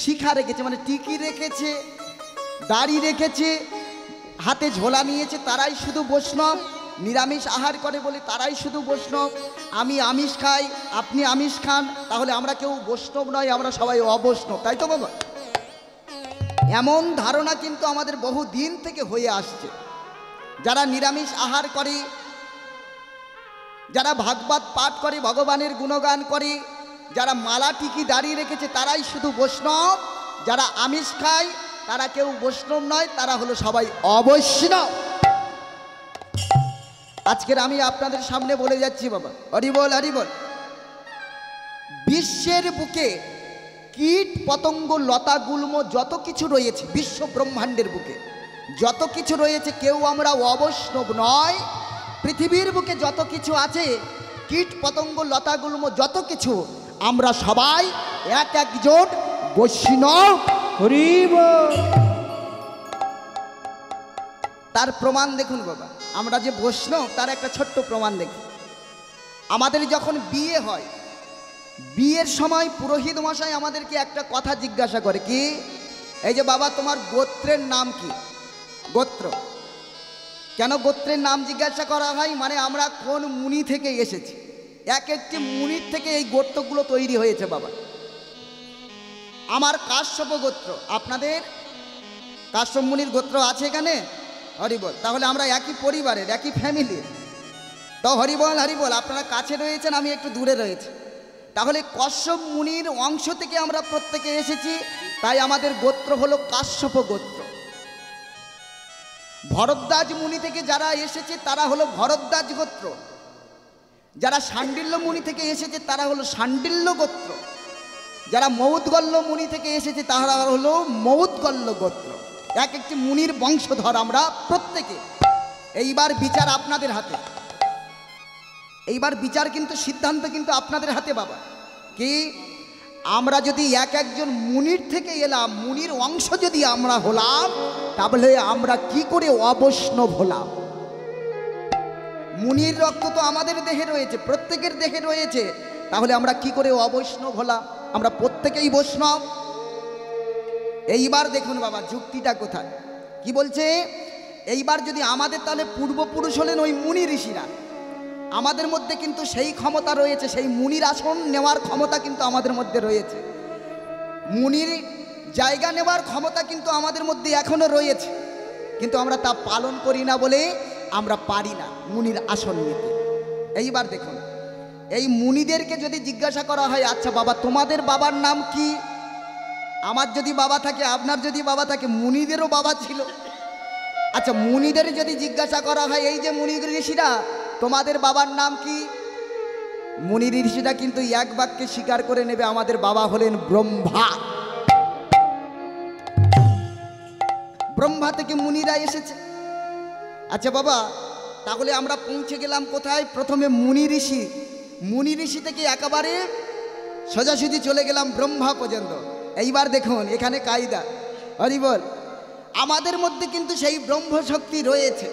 [SPEAKER 1] শিখা রেখেছে মানে টিকি রেখেছে, দাড়ি রেখেছে, হাতে ঝোলা নিয়েছে, তারাই শুধু বৈষ্ণব। নিরামিষ আহার করে বলে তারাই শুধু বৈষ্ণব। আমি আমিষ খাই, আপনি আমিষ খান, তাহলে আমরা কেউ বৈষ্ণব নয়, আমরা সবাই অবৈষ্ণব, তাই তো বাবা? এমন ধারণা কিন্তু আমাদের বহু দিন থেকে হয়ে আসছে। যারা নিরামিষ আহার করে, যারা ভাগবত পাঠ করে, ভগবানের গুণগান করে, যারা মালা টিকি দাঁড়িয়ে রেখেছে, তারাই শুধু বৈষ্ণব। যারা আমিষ খায় তারা কেউ বৈষ্ণব নয়, তারা হলো সবাই অবৈষ্ণব। আজকের আমি আপনাদের সামনে বলে যাচ্ছি বাবা, হরিবল হরিবল। বিশ্বের বুকে কীট পতঙ্গ লতা গুল্ম যত কিছু রয়েছে, বিশ্ব ব্রহ্মাণ্ডের বুকে যত কিছু রয়েছে, কেউ আমরা অবৈষ্ণব নয়। পৃথিবীর বুকে যত কিছু আছে, কীট পতঙ্গ লতা গুল্ম যত কিছু, আমরা সবাই এক একজন বৈষ্ণব।
[SPEAKER 2] হরিবল।
[SPEAKER 1] তার প্রমাণ দেখুন বাবা, আমরা যে বৈষ্ণব তার একটা ছোট্ট প্রমাণ দেখি। আমাদের যখন বিয়ে হয়, বিয়ের সময় পুরোহিত মশাই আমাদেরকে একটা কথা জিজ্ঞাসা করে, কি? এই যে বাবা, তোমার গোত্রের নাম কি? গোত্র। কেন গোত্রের নাম জিজ্ঞাসা করা হয়? মানে আমরা কোন মুনি থেকে এসেছি। এক একটি মুনির থেকে এই গোত্রগুলো তৈরি হয়েছে বাবা। আমার কাশ্যপ গোত্র, আপনাদের কাশ্যপ মুনির গোত্র আছে এখানে? হরিবল। তাহলে আমরা একই পরিবারের, একই ফ্যামিলির। তো হরিবল হরিবল। আপনারা কাছে রয়েছেন, আমি একটু দূরে রয়েছি। তাহলে কাশ্যপ মুনির অংশ থেকে আমরা প্রত্যেকে এসেছি, তাই আমাদের গোত্র হলো কাশ্যপ গোত্র। ভরদ্বাজ মুনি থেকে যারা এসেছে তারা হলো ভরদ্বাজ গোত্র। যারা শাণ্ডিল্য মুনি থেকে এসেছে তারা হলো শাণ্ডিল্য গোত্র। যারা মৌদগল্য মুনি থেকে এসেছে তারা হলো মৌদগল্য গোত্র। এক একটি মুনির বংশধর আমরা প্রত্যেকে। এইবার বিচার আপনাদের হাতে। এইবার বিচার কিন্তু, সিদ্ধান্ত কিন্তু আপনাদের হাতে বাবা। কি? আমরা যদি এক একজন মুনির থেকে এলাম, মুনির অংশ যদি আমরা হলাম, তাহলে আমরা কি করে অবৈষ্ণব হলাম? মুনির রক্ত তো আমাদের দেহে রয়েছে, প্রত্যেকের দেহে রয়েছে, তাহলে আমরা কি করে অবৈষ্ণব হলাম? আমরা প্রত্যেকেই বৈষ্ণব। এইবার দেখুন বাবা, যুক্তিটা কোথায়, কি বলছে? এইবার যদি আমাদের তাহলে পূর্বপুরুষ হলেন ওই মুনি ঋষিরা, আমাদের মধ্যে কিন্তু সেই ক্ষমতা রয়েছে, সেই মুনির আসন নেওয়ার ক্ষমতা কিন্তু আমাদের মধ্যে রয়েছে। মুনির জায়গা নেওয়ার ক্ষমতা কিন্তু আমাদের মধ্যে এখনো রয়েছে, কিন্তু আমরা তা পালন করি না বলে আমরা পারি না মুনির আসন নিতে। এইবার দেখুন, এই মুনিদেরকে যদি জিজ্ঞাসা করা হয়, আচ্ছা বাবা তোমাদের বাবার নাম কি? আমার যদি বাবা থাকে, আপনার যদি বাবা থাকে, মুনিদেরও বাবা ছিল। আচ্ছা মুনিদের যদি জিজ্ঞাসা করা হয়, এই যে মুনি ঋষিরা তোমাদের বাবার নাম কি? মুনি ঋষিরা কিন্তু এক বাক্যে স্বীকার করে নেবে আমাদের বাবা হলেন ব্রহ্মা। ব্রহ্মা থেকে মুনিরা এসেছে। আচ্ছা বাবা, তাহলে আমরা পৌঁছে গেলাম কোথায়? প্রথমে মুনি ঋষি, মুনি ঋষি থেকে একেবারে সোজাসুজি চলে গেলাম ব্রহ্মা পর্যন্ত। এইবার দেখুন এখানে কায়দা, হরি বল। আমাদের মধ্যে কিন্তু সেই ব্রহ্ম শক্তি রয়েছে,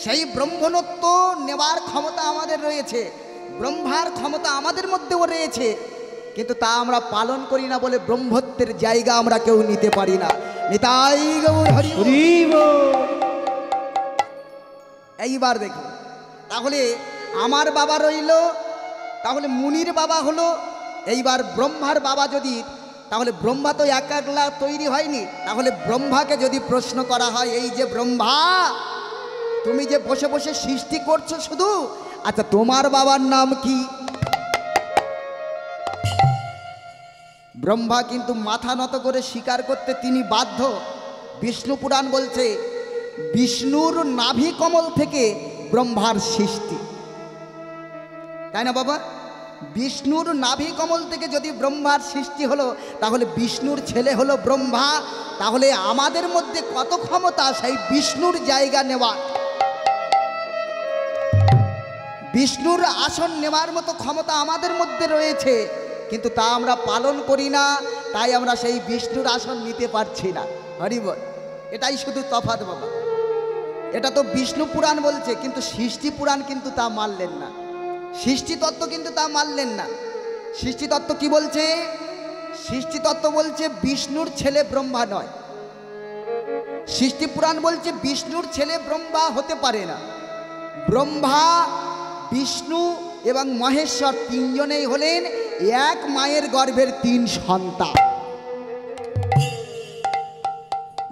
[SPEAKER 1] সেই ব্রহ্মণত্ব নেওয়ার ক্ষমতা আমাদের রয়েছে, ব্রহ্মার ক্ষমতা আমাদের মধ্যেও রয়েছে, কিন্তু তা আমরা পালন করি না বলে ব্রহ্মত্বের জায়গা আমরা কেউ নিতে পারি না। নিতাই গৌর হরি বল। এইবার দেখুন, তাহলে আমার বাবা রইল, তাহলে মুনির বাবা হলো, এইবার ব্রহ্মার বাবা যদি, তাহলে ব্রহ্মা তো এক একলা তৈরি হয়নি। তাহলে ব্রহ্মাকে যদি প্রশ্ন করা হয়, এই যে ব্রহ্মা তুমি যে বসে বসে সৃষ্টি করছো শুধু, আচ্ছা তোমার বাবার নাম কি? ব্রহ্মা কিন্তু মাথা নত করে স্বীকার করতে তিনি বাধ্য। বিষ্ণু পুরাণ বলছে বিষ্ণুর নাভি কমল থেকে ব্রহ্মার সৃষ্টি, তাই না বাবা? বিষ্ণুর নাভি কমল থেকে যদি ব্রহ্মার সৃষ্টি হলো, তাহলে বিষ্ণুর ছেলে হলো ব্রহ্মা। তাহলে আমাদের মধ্যে কত ক্ষমতা সেই বিষ্ণুর জায়গা নেওয়া, বিষ্ণুর আসন নেওয়ার মতো ক্ষমতা আমাদের মধ্যে রয়েছে, কিন্তু তা আমরা পালন করি না, তাই আমরা সেই বিষ্ণুর আসন নিতে পারছি না। হরি বল। এটাই শুধু তফাৎ বাবা। এটা তো বিষ্ণু পুরাণ বলছে, কিন্তু সৃষ্টি পুরাণ কিন্তু তা মানলেন না, সৃষ্টিতত্ত্ব কিন্তু তা মানলেন না। সৃষ্টিতত্ত্ব কি বলছে? সৃষ্টিতত্ত্ব বলছে বিষ্ণুর ছেলে ব্রহ্মা নয়। সৃষ্টি পুরাণ বলছে বিষ্ণুর ছেলে ব্রহ্মা হতে পারে না। ব্রহ্মা, বিষ্ণু এবং মহেশ্বর তিনজনেই হলেন এক মায়ের গর্ভের তিন সন্তান।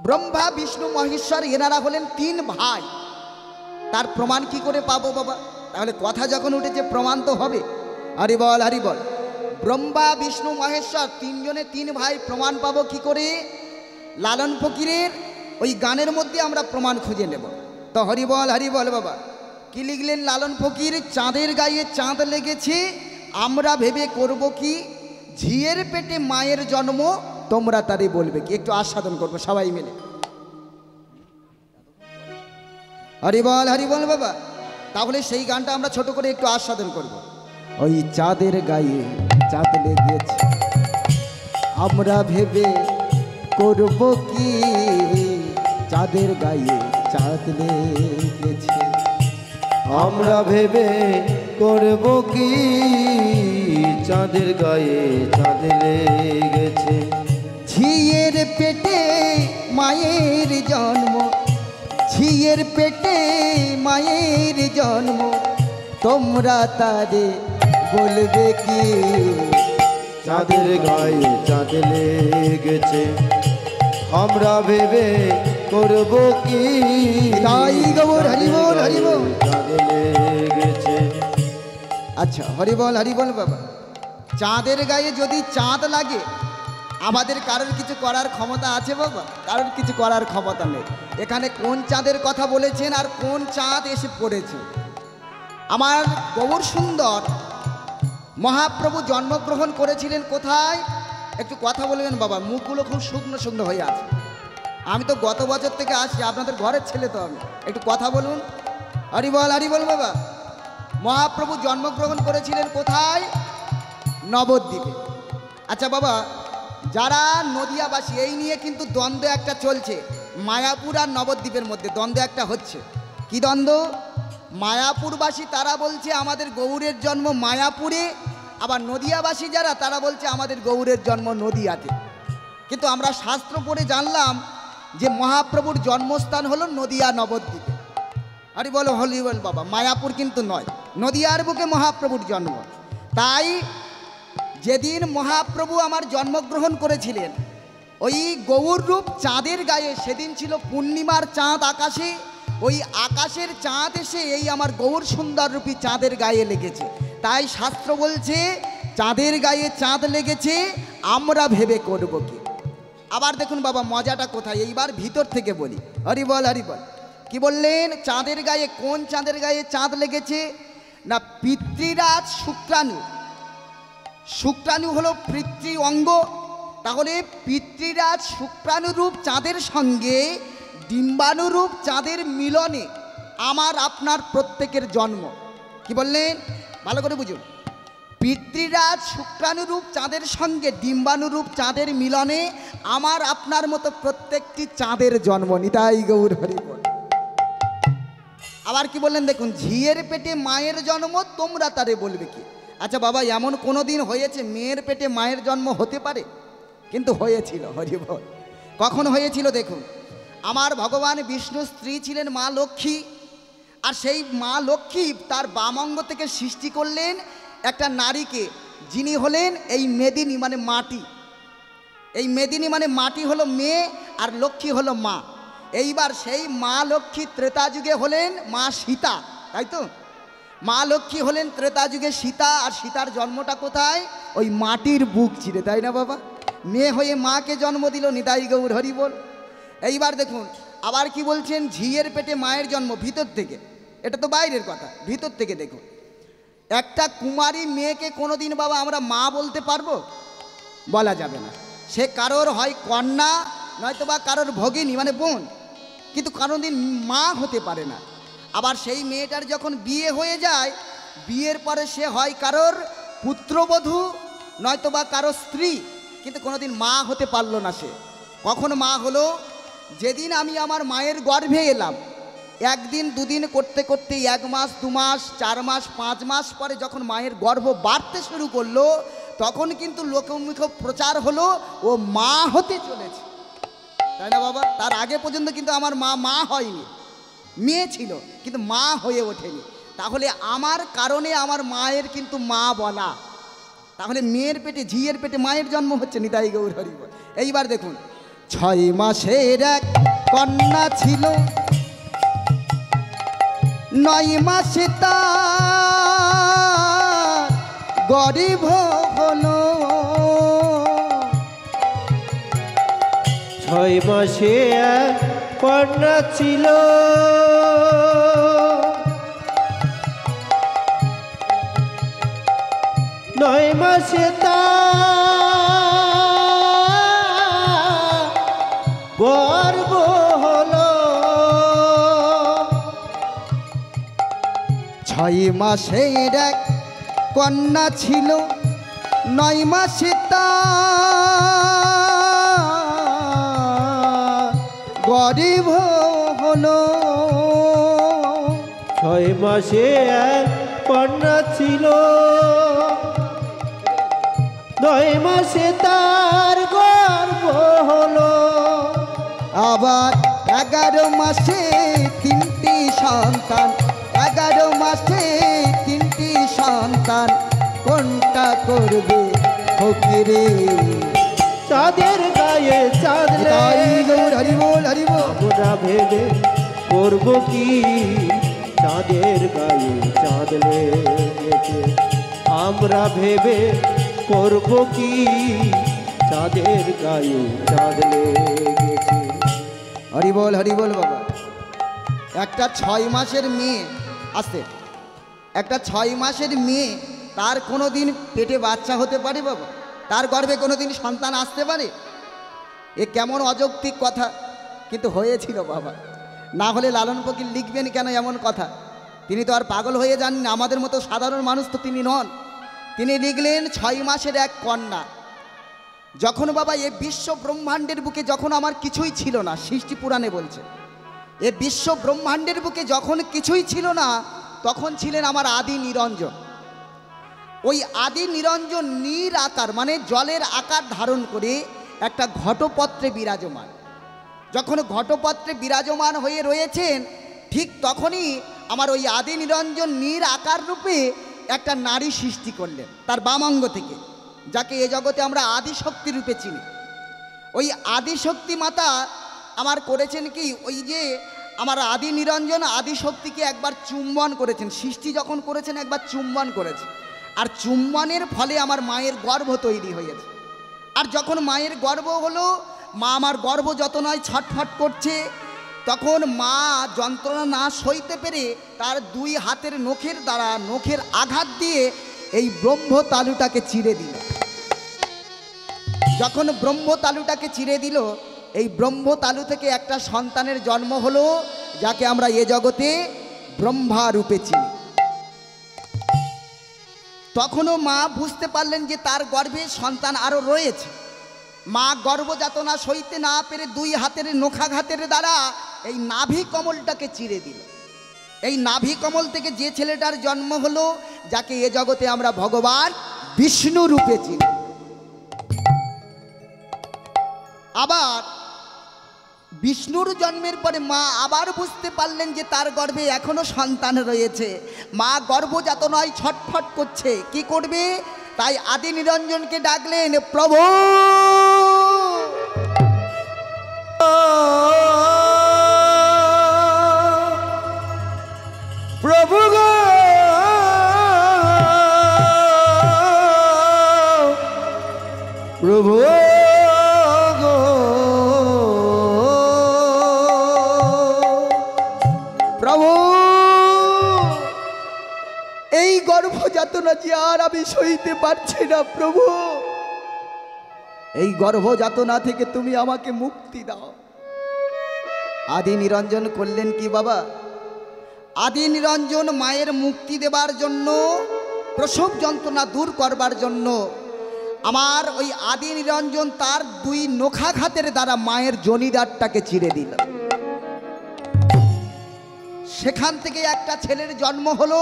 [SPEAKER 1] ব্রহ্মা, বিষ্ণু, মহেশ্বর এনারা হলেন তিন ভাই। তার প্রমাণ কি করে পাবো বাবা? তাহলে কথা যখন উঠেছে প্রমাণ তো হবে। হরি বল, হরি বল। ব্রহ্মা, বিষ্ণু, মহেশ্বর তিনজনে তিন ভাই, প্রমাণ পাবো কি করে? লালন ফকিরের ওই গানের মধ্যে আমরা প্রমাণ খুঁজে নেব। তো হরি বল, হরি বল বাবা। কি লিখলেন লালন ফকির? চাঁদের গায়ে চাঁদ লেগেছে, আমরা ভেবে করব কি, ঝিয়ের পেটে মায়ের জন্ম, তোমরা তারই বলবে কি। একটু আস্বাদন করবো সবাই মিলে। হরি বল, হরি বল বাবা। তাহলে সেই গানটা আমরা ছোট করে একটু আস্বাদন করব। ওই চাঁদের গায়ে চাঁদ লেগেছে, আমরা ভেবে করব কি, চাঁদের গায়ে চাঁদ লেগেছে,
[SPEAKER 2] আমরা ভেবে করব কি, চাঁদের গায়ে চাঁদ লেগেছে,
[SPEAKER 1] ঝিয়ের পেটে মায়ের জন্ম, ঝিয়ের পেটে মায়ের জন্ম, তোমরা তারে বলবে কি,
[SPEAKER 2] চাঁদের গায়ে চাঁদ লেগেছে, আমরা ভেবে করব কি,
[SPEAKER 1] তাই গৌর হরি বল, হরি বল।
[SPEAKER 2] চাঁদ লেগেছে।
[SPEAKER 1] আচ্ছা হরি বল, হরি বল বাবা। চাঁদের গায়ে যদি চাঁদ লাগে, আমাদের কারোর কিছু করার ক্ষমতা আছে বাবা? কারোর কিছু করার ক্ষমতা নেই। এখানে কোন চাঁদের কথা বলেছেন আর কোন চাঁদ এসে পড়েছে? আমার গৌর সুন্দর মহাপ্রভু জন্মগ্রহণ করেছিলেন কোথায়? একটু কথা বলবেন বাবা, মুখগুলো খুব শুকনো শুকনো হয়ে আছে। আমি তো গত বছর থেকে আসছি, আপনাদের ঘরের ছেলে তো আমি। একটু কথা বলুন। হরি বল, হরি বল বাবা। মহাপ্রভু জন্মগ্রহণ করেছিলেন কোথায়? নবদ্বীপে। আচ্ছা বাবা, যারা নদিয়াবাসী, এই নিয়ে কিন্তু দ্বন্দ্ব একটা চলছে, মায়াপুর আর নবদ্বীপের মধ্যে দ্বন্দ্ব একটা হচ্ছে। কি দ্বন্দ্ব? মায়াপুরবাসী তারা বলছে আমাদের গৌরের জন্ম মায়াপুরে, আবার নদিয়াবাসী যারা তারা বলছে আমাদের গৌরের জন্ম নদিয়াতে। কিন্তু আমরা শাস্ত্র পড়ে জানলাম যে মহাপ্রভুর জন্মস্থান হলো নদিয়া নবদ্বীপে। আরে বলো হলি বল বাবা, মায়াপুর কিন্তু নয়, নদিয়ার বুকে মহাপ্রভুর জন্ম। তাই যেদিন মহাপ্রভু আমার জন্মগ্রহণ করেছিলেন, ওই গৌররূপ চাঁদের গায়ে, সেদিন ছিল পূর্ণিমার চাঁদ আকাশে, ওই আকাশের চাঁদ এসে এই আমার গৌর সুন্দর রূপী চাঁদের গায়ে লেগেছে। তাই শাস্ত্র বলছে চাঁদের গায়ে চাঁদ লেগেছে, আমরা ভেবে করব কি। আবার দেখুন বাবা মজাটা কোথায়, এইবার ভিতর থেকে বলি। হরি বল হরি বল। কি বললেন? চাঁদের গায়ে, কোন চাঁদের গায়ে চাঁদ লেগেছে? না পিতৃরাজ শুক্রাণু। শুক্রাণু হলো পিতৃ অঙ্গ। তাহলে পিতৃরাজ শুক্রাণুরূপ চাঁদের সঙ্গে ডিম্বাণুরূপ চাঁদের মিলনে আমার আপনার প্রত্যেকের জন্ম। কি বললেন? ভালো করে বুঝুন। পিতৃরাজ শুক্রাণুরূপ চাঁদের সঙ্গে ডিম্বাণুরূপ চাঁদের মিলনে আমার আপনার মতো প্রত্যেকটি চাঁদের জন্ম। নিতাই গৌর হরি বল। আবার কি বললেন দেখুন, ঝিয়ের পেটে মায়ের জন্ম, তোমরা তারে বলবে কি। আচ্ছা বাবা, এমন কোনো দিন হয়েছে মেয়ের পেটে মায়ের জন্ম হতে পারে? কিন্তু হয়েছিল। হরি বল। কখন হয়েছিল দেখুন, আমার ভগবান বিষ্ণু স্ত্রী ছিলেন মা লক্ষ্মী। আর সেই মা লক্ষ্মী তার বামঙ্গ থেকে সৃষ্টি করলেন একটা নারীকে, যিনি হলেন এই মেদিনী মানে মাটি। এই মেদিনী মানে মাটি হলো মেয়ে, আর লক্ষ্মী হলো মা। এইবার সেই মা লক্ষ্মী ত্রেতা যুগে হলেন মা সীতা, তাই তো? মা লক্ষ্মী হলেন ত্রেতা যুগে সীতা। আর সীতার জন্মটা কোথায়? ওই মাটির বুক চিরে, তাই না বাবা? মেয়ে হয়ে মাকে জন্ম দিল। নিতাই গৌর হরি বল। এইবার দেখুন আবার কি বলছেন, ঝিয়ের পেটে মায়ের জন্ম ভিতর থেকে। এটা তো বাইরের কথা, ভিতর থেকে দেখুন। একটা কুমারী মেয়েকে কোনোদিন বাবা আমরা মা বলতে পারবো? বলা যাবে না। সে কারোর হয় কন্যা, নয়তো বা কারোর ভগিনী মানে বোন, কিন্তু কোনোদিন মা হতে পারে না। আবার সেই মেয়েটার যখন বিয়ে হয়ে যায়, বিয়ের পরে সে হয় কারোর পুত্রবধূ, নয়তো বা কারোর স্ত্রী, কিন্তু কোনোদিন মা হতে পারলো না। সে কখন মা হলো? যেদিন আমি আমার মায়ের গর্ভে এলাম, একদিন দুদিন করতে করতে 1 মাস 2 মাস 4 মাস 5 মাস পরে যখন মায়ের গর্ভ বাড়তে শুরু করলো, তখন কিন্তু লোকমুখে প্রচার হলো ও মা হতে চলেছে, তাই না বাবা? তার আগে পর্যন্ত কিন্তু আমার মা হয়নি, মেয়ে ছিল, কিন্তু মা হয়ে ওঠেনি। তাহলে আমার কারণে আমার মায়ের কিন্তু মা বলা। তাহলে মেয়ের পেটে, ঝিয়ের পেটে মায়ের জন্ম হচ্ছে। নিতাই গৌর হরি বল। এইবার দেখুন, 6 মাসের এক কন্যা ছিল, 9 মাসে তার গরিব হলো।
[SPEAKER 2] 6 মাসে এক কন্যা ছিল, 9 মাসে তার গর্ভ হলো।
[SPEAKER 1] 6 মাসের এক কন্যা ছিল, 9 মাসে তার গরিব হলো।
[SPEAKER 2] 6 মাসে এক কন্যা ছিল, 9 মাসে তার গর্ভ হলো।
[SPEAKER 1] আবার 11 মাসে 3টি সন্তান, 11 মাসে 3টি সন্তান, কোনটা করবে ফকিরে?
[SPEAKER 2] চাঁদের গায়ে চাঁদ আমরা ভেবে করব কি, চাঁদের গায়ে চাঁদ লেগেছে, আমরা ভেবে করব কি, চাঁদের গায়ে চাঁদ লেগেছে।
[SPEAKER 1] হরি বল হরি বল বাবা। একটা 6 মাসের মেয়ে আসতে, একটা 6 মাসের মেয়ে, তার কোনো দিন পেটে বাচ্চা হতে পারে বাবা? তার গর্ভে কোনো দিন সন্তান আসতে পারে? এ কেমন অযৌক্তিক কথা, কিন্তু হয়েছিল বাবা। না হলে লালন ফকির লিখবেন কেন এমন কথা? তিনি তো আর পাগল হয়ে যান, আমাদের মতো সাধারণ মানুষ তো তিনি নন। তিনি লিখলেন 6 মাসের এক কন্যা। যখন বাবা এ বিশ্ব ব্রহ্মাণ্ডের বুকে যখন আমার কিছুই ছিল না, সৃষ্টি পুরাণে বলছে, এ বিশ্ব ব্রহ্মাণ্ডের বুকে যখন কিছুই ছিল না, তখন ছিলেন আমার আদি নিরঞ্জন। ওই আদি নিরঞ্জন নীর আকার মানে জলের আকার ধারণ করে একটা ঘটপত্রে বিরাজমান। যখন ঘটপত্রে বিরাজমান হয়ে রয়েছেন, ঠিক তখনই আমার ওই আদি নিরঞ্জন নীর আকার রূপে একটা নারী সৃষ্টি করলেন তার বামাঙ্গ থেকে, যাকে এ জগতে আমরা আদিশক্তি রূপে চিনি। ওই আদিশক্তি মাতা আমার করেছেন কি, ওই যে আমার আদি নিরঞ্জন আদিশক্তিকে একবার চুম্বন করেছেন, সৃষ্টি যখন করেছেন একবার চুম্বন করেছেন। আর চুম্বনের ফলে আমার মায়ের গর্ভ তৈরি হয়েছে। আর যখন মায়ের গর্ভ হলো, মা আমার গর্ভ যত নয় ছটফট করছে, তখন মা যন্ত্রণা না সইতে পেরে তার দুই হাতের নখের দ্বারা নখের আঘাত দিয়ে এই ব্রহ্মতালুটাকে চিরে দিল। যখন ব্রহ্মতালুটাকে চিরে দিল, এই ব্রহ্মতালু থেকে একটা সন্তানের জন্ম হলো, যাকে আমরা এ জগতে ব্রহ্মা রূপে চিনি। তখনও মা বুঝতে পারলেন যে তার গর্ভে সন্তান আরও রয়েছে। মা গর্ভযাতনা সইতে না পেরে দুই হাতের নখাঘাতের দ্বারা এই নাভি কমলটাকে চিরে দিল। এই নাভি কমল থেকে যে ছেলেটার জন্ম হলো, যাকে এ জগতে আমরা ভগবান বিষ্ণু রূপে চিনি। আবার বিষ্ণুর জন্মের পরে মা আবার বুঝতে পারলেন যে তার গর্ভে এখনো সন্তান রয়েছে। মা গর্ভযাতনায় ছটফট করছে, কি করবে? তাই আদি নিরঞ্জনকে ডাকলেন, প্রভু
[SPEAKER 2] প্রভু গো, প্রভু গো,
[SPEAKER 1] প্রভু এই গর্ভযাতনা যে আর আমি সইতে পারছি না প্রভু, এই গর্ভযাতনা থেকে তুমি আমাকে মুক্তি দাও। আদি নিরঞ্জন করলেন কি বাবা? আদি নিরঞ্জন মায়ের মুক্তি দেবার জন্য, প্রসব যন্ত্রণা দূর করবার জন্য আমার ওই আদি নিরঞ্জন তার দুই নখাঘাতের দ্বারা মায়ের জনিদারটাকে চিরে দিল। সেখান থেকে একটা ছেলের জন্ম হলো,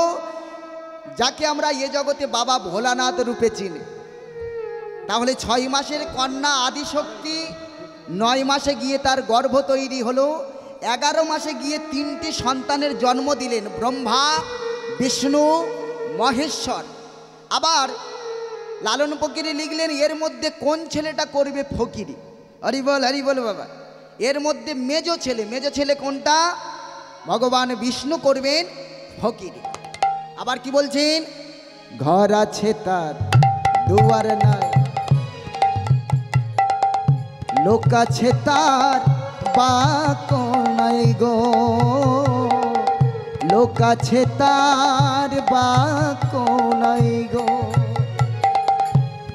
[SPEAKER 1] যাকে আমরা এ জগতে বাবা ভোলানাথ রূপে চিনি। তাহলে 6 মাসের কন্যা আদিশক্তি 9 মাসে গিয়ে তার গর্ভ তৈরি হলো, 11 মাসে গিয়ে 3টি সন্তানের জন্ম দিলেন, ব্রহ্মা, বিষ্ণু, মহেশ্বর। আবার লালন ফকিরে লিখলেন, এর মধ্যে কোন ছেলেটা করবে ফকিরি? হরি বল বাবা। এর মধ্যে মেজ ছেলে কোনটা? ভগবান বিষ্ণু করবেন ফকিরি। আবার কি বলছেন? ঘর আছে তার দুয়ার নাই, লোক আছে তার বাকো নাই গো, লোক আছে তার বাকো নাই গো।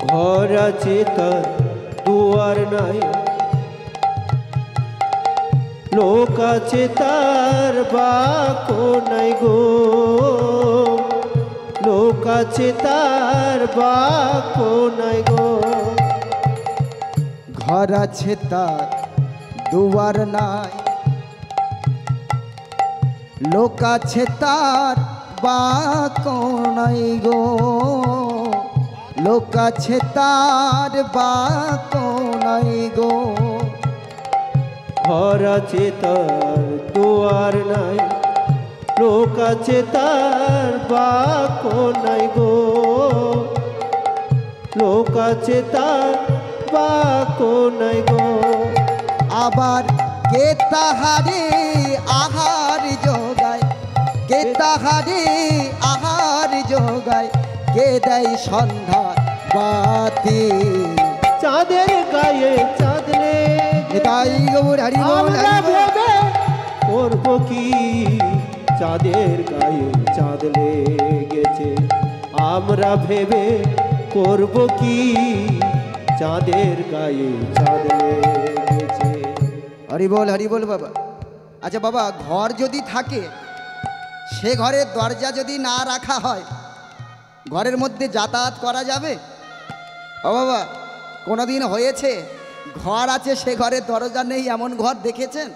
[SPEAKER 2] ঘর আছে তার দুয়ার নাই, লোক আছে তার বাকো নাই গো, লোক আছে তার বাকো নাই গো।
[SPEAKER 1] ঘর আছে তার দুয়ার নাই, লোক আছে তার বাকো নাই গো, লোক আছে তার বাকো নাই গো।
[SPEAKER 2] ঘর আছে তার দুয়ার নাই, লোক আছে তার বাকো নাই গো, লোক আছে তার বাকো নাই গো।
[SPEAKER 1] আবার কে তাহারে আহার যোগায়, কে তাহারে আহার যোগায়, কে দেয় সন্ধ্যা বাতি,
[SPEAKER 2] চাঁদের গায়ে চাঁদলে
[SPEAKER 1] তাই গৌর হরি বল
[SPEAKER 2] আমরা ভেবে করব কি, চাঁদের গায়ে চাঁদ লেগেছে আমরা ভেবে করব কি, চাঁদের গায়ে চাঁদ লেগেছে।
[SPEAKER 1] হরি বল বাবা। আচ্ছা বাবা, ঘর যদি থাকে, সে ঘরের দরজা যদি না রাখা হয়, ঘরের মধ্যে যাতায়াত করা যাবে? ও বাবা, কোনোদিন হয়েছে ঘর আছে সে ঘরের দরজা নেই, এমন ঘর দেখেছেন?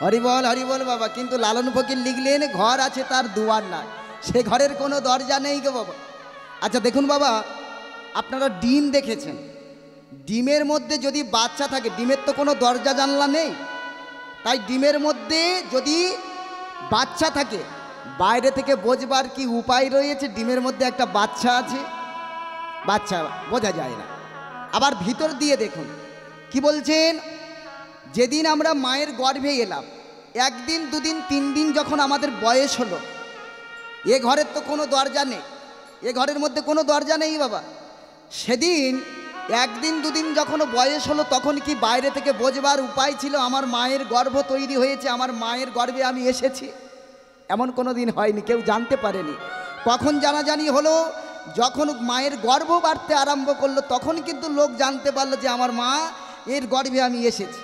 [SPEAKER 1] হরি বল বাবা। কিন্তু লালন ফকির লিখলেন, ঘর আছে তার দুয়ার নাই, সে ঘরের কোনো দরজা নেই গো বাবা। আচ্ছা দেখুন বাবা, আপনারা ডিম দেখেছেন, ডিমের মধ্যে যদি বাচ্চা থাকে, ডিমের তো কোনো দরজা জানলা নেই, তাই ডিমের মধ্যে যদি বাচ্চা থাকে, বাইরে থেকে বোঝবার কি উপায় রয়েছে ডিমের মধ্যে একটা বাচ্চা আছে? বাচ্চা বোঝা যায় না। আবার ভিতর দিয়ে দেখুন কি বলছেন, যেদিন আমরা মায়ের গর্ভে এলাম, 1 দিন 2 দিন 3 দিন যখন আমাদের বয়স হলো, এ ঘরের তো কোনো দরজা নেই, এ ঘরের মধ্যে কোনো দরজা নেই বাবা। সেদিন একদিন দুদিন যখন বয়স হলো তখন কি বাইরে থেকে বোঝবার উপায় ছিল আমার মায়ের গর্ভ তৈরি হয়েছে, আমার মায়ের গর্ভে আমি এসেছি? এমন কোনো দিন হয়নি, কেউ জানতে পারেনি। কখন জানাজানি হলো? যখন মায়ের গর্ভ বাড়তে আরম্ভ করলো তখন কিন্তু লোক জানতে পারলো যে আমার মা এর গর্ভে আমি এসেছি।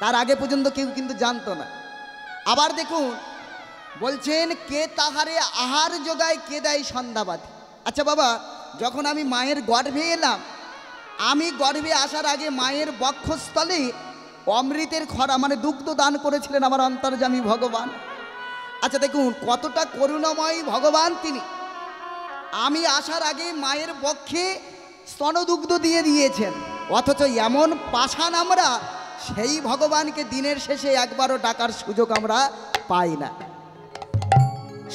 [SPEAKER 1] তার আগে পর্যন্ত কেউ কিন্তু জানতো না। আবার দেখুন বলছেন, কে তাহারে আহার যোগায়, কে দেয় সন্ধ্যাবাতি। আচ্ছা বাবা, যখন আমি মায়ের গর্ভে এলাম, আমি গর্ভে আসার আগে মায়ের বক্ষস্থলে অমৃতের খরা মানে দুগ্ধ দান করেছিলেন আমার অন্তর্যামী ভগবান। আচ্ছা দেখুন কতটা করুণাময় ভগবান তিনি। আমি আসার আগে মায়ের বক্ষে স্তনদুগ্ধ দিয়ে দিয়েছেন, অথচ এমন পাষাণ আমরা সেই ভগবানকে দিনের শেষে একবারও ডাকার সুযোগ আমরা পাই না।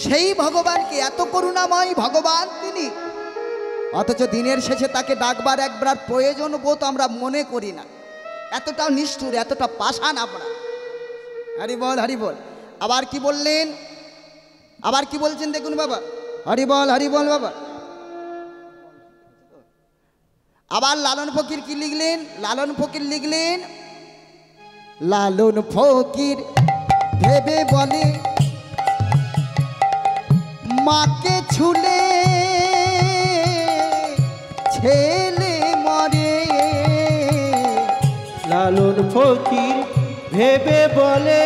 [SPEAKER 1] সেই ভগবানকে, এত করুণাময় ভগবান তিনি, অথচ দিনের শেষে তাকে ডাকবার একবার প্রয়োজন বোধ আমরা মনে করি না। এতটা নিষ্ঠুর, এতটা পাষাণ আমরা। হরি বল, হরি বল। আবার কি বললেন, আবার কি বলছেন দেখুন বাবা, হরি বল, হরি বল বাবা। আবার লালন ফকির কি লিখলেন? লালন ফকির লিখলেন, লালন ফকির ভেবে বলে মাকে ছুলে ছেলে মরে।
[SPEAKER 2] লালন ফকির ভেবে বলে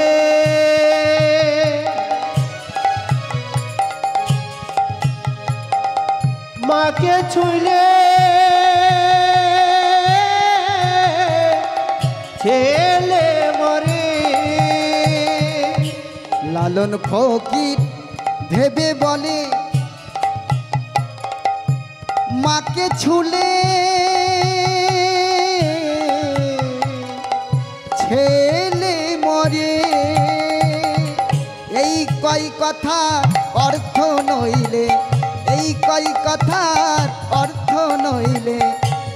[SPEAKER 2] মাকে ছুঁলে ছেলে মরে।
[SPEAKER 1] লালন ফকির ভেবে বলে মাকে ছুলে ছেলে মরে। এই কয় কথা অর্থ নইলে, এই কয় কথার অর্থ নইলে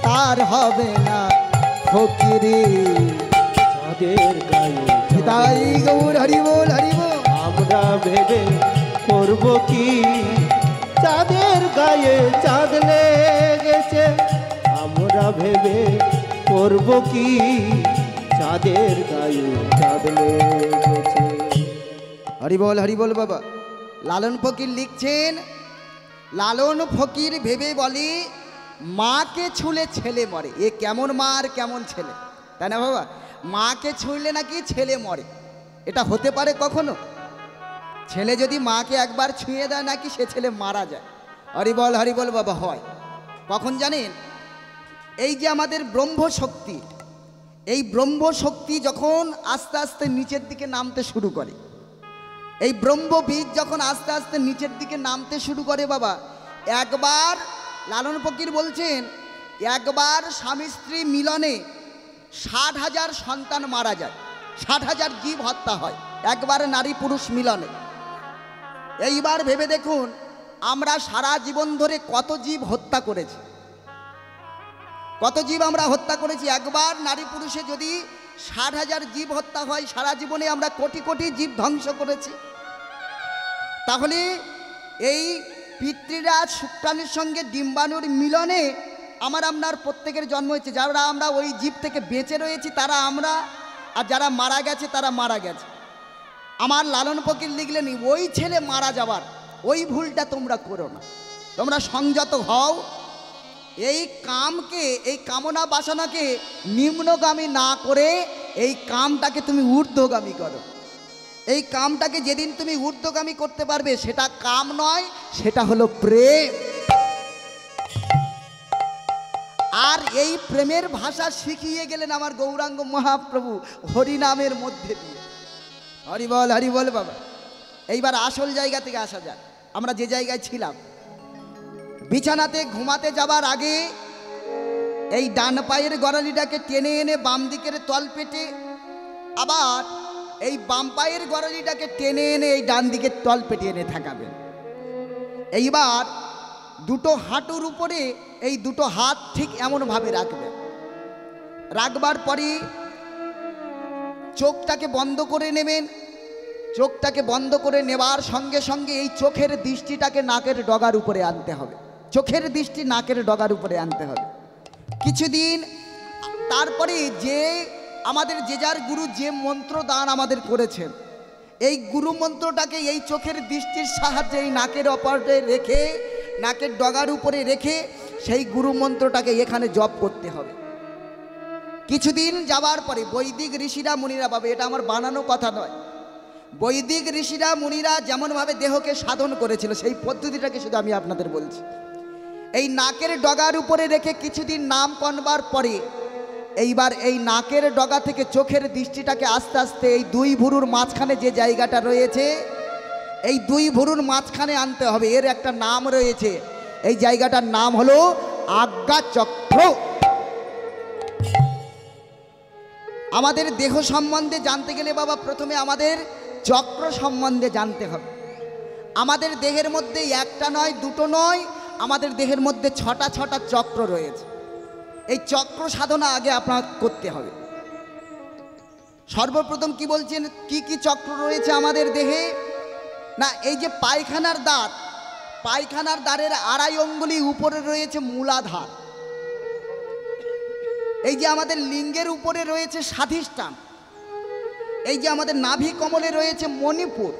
[SPEAKER 1] তার হবে না ফকিরি।
[SPEAKER 2] চাঁদের গায়ে
[SPEAKER 1] তাই গৌর হরি বল, হরি বল।
[SPEAKER 2] আমরা ভেবে করব কি, চাঁদের গায়ে চাঁদ লেগেছে। আমরা ভেবে করব কি, চাঁদের গায়ে চাঁদ লেগেছে।
[SPEAKER 1] হরি বল, হরি বল বাবা। লালন ফকির লিখছেন, লালন ফকির ভেবে বলে মাকে ছুলে ছেলে মরে। এ কেমন মা আর কেমন ছেলে, তাই না বাবা? মাকে ছুঁলে নাকি ছেলে মরে, এটা হতে পারে কখনো? ছেলে যদি মাকে একবার ছুঁয়ে দেয় নাকি সে ছেলে মারা যায়। হরি বল, হরি বল বাবা। হয় কখন জানেন? এই যে আমাদের ব্রহ্মশক্তি, এই ব্রহ্মশক্তি যখন আস্তে আস্তে নিচের দিকে নামতে শুরু করে, এই ব্রহ্মবীজ যখন আস্তে আস্তে নিচের দিকে নামতে শুরু করে বাবা, একবার লালন ফকির বলছেন একবার স্বামী স্ত্রী মিলনে 60,000 সন্তান মারা যায়, 60,000 জীব হত্যা হয় একবার নারী পুরুষ মিলনে। এইবার ভেবে দেখুন আমরা সারা জীবন ধরে কত জীব হত্যা করেছি, কত জীব আমরা হত্যা করেছি। একবার নারী পুরুষে যদি 60,000 জীব হত্যা হয়, সারা জীবনে আমরা কোটি কোটি জীব ধ্বংস করেছি। তাহলে এই পিতৃরাজ শুক্রাণুর সঙ্গে ডিম্বাণুর মিলনে আমার আপনার প্রত্যেকের জন্ম হয়েছে। যারা আমরা ওই জীব থেকে বেঁচে রয়েছি তারা আমরা, আর যারা মারা গেছে তারা মারা গেছে। আমার লালন ফকির লিখলেন ওই ছেলে মারা যাবার ওই ভুলটা তোমরা করো না, তোমরা সংযত হও। এই কামকে, এই কামনা বাসনাকে নিম্নগামী না করে এই কামটাকে তুমি ঊর্ধ্বগামী করো। এই কামটাকে যেদিন তুমি ঊর্ধ্বগামী করতে পারবে সেটা কাম নয়, সেটা হলো প্রেম। আর এই প্রেমের ভাষা শিখিয়ে গেলেন আমার গৌরাঙ্গ মহাপ্রভু হরিনামের মধ্যে দিয়ে। হরি বল, হরি বল বাবা। এইবার আসল জায়গা থেকে আসা যাক। আমরা যে জায়গায় ছিলাম, বিছানাতে ঘুমাতে যাবার আগে এই ডান পায়ের গড়ালিটাকে টেনে এনে বাম দিকের তলপেটে, আবার এই বাম পায়ের গড়ালিটাকে টেনে এনে এই ডান দিকের তলপেটে এনে থাকাবেন। এইবার দুটো হাঁটুর উপরে এই দুটো হাত ঠিক এমনভাবে রাখবেন। রাখবার পরে চোখটাকে বন্ধ করে নেবেন। চোখটাকে বন্ধ করে নেবার সঙ্গে সঙ্গে এই চোখের দৃষ্টিটাকে নাকের ডগার উপরে আনতে হবে। চোখের দৃষ্টি নাকের ডগার উপরে আনতে হবে কিছুদিন। তারপরে যে আমাদের যে যার গুরু যে মন্ত্র দান আমাদের করেছেন, এই গুরু মন্ত্রটাকে এই চোখের দৃষ্টির সাহায্যে এই নাকের অপারে রেখে, নাকের ডগার উপরে রেখে সেই গুরু মন্ত্রটাকে এখানে জপ করতে হবে। কিছুদিন যাবার পরে বৈদিক ঋষিরা মুনিরা পাবে, এটা আমার বানানো কথা নয়, বৈদিক ঋষিরা মুনিরা যেমনভাবে দেহকে সাধন করেছিল সেই পদ্ধতিটাকে শুধু আমি আপনাদের বলছি। এই নাকের ডগার উপরে রেখে কিছুদিন নাম করবার পরে এইবার এই নাকের ডগা থেকে চোখের দৃষ্টিটাকে আস্তে আস্তে এই দুই ভুরুর মাঝখানে যে জায়গাটা রয়েছে, এই দুই ভুরুর মাঝখানে আনতে হবে। এর একটা নাম রয়েছে, এই জায়গাটার নাম হলো আজ্ঞাচক্র। আমাদের দেহ সম্বন্ধে জানতে গেলে বাবা প্রথমে আমাদের চক্র সম্বন্ধে জানতে হবে। আমাদের দেহের মধ্যে একটা নয় দুটো নয়, আমাদের দেহের মধ্যে ছটা চক্র রয়েছে। এই চক্র সাধনা আগে আপনার করতে হবে। সর্বপ্রথম কি বলছেন, কি কি চক্র রয়েছে আমাদের দেহে? না, এই যে পায়খানার দাঁত, পায়খানার দ্বারের আড়াই অঙ্গুলি উপরে রয়েছে মূলাধার। এই যে আমাদের লিঙ্গের উপরে রয়েছে স্বাধিষ্ঠান। এই যে আমাদের নাভি কমলে রয়েছে মণিপুর।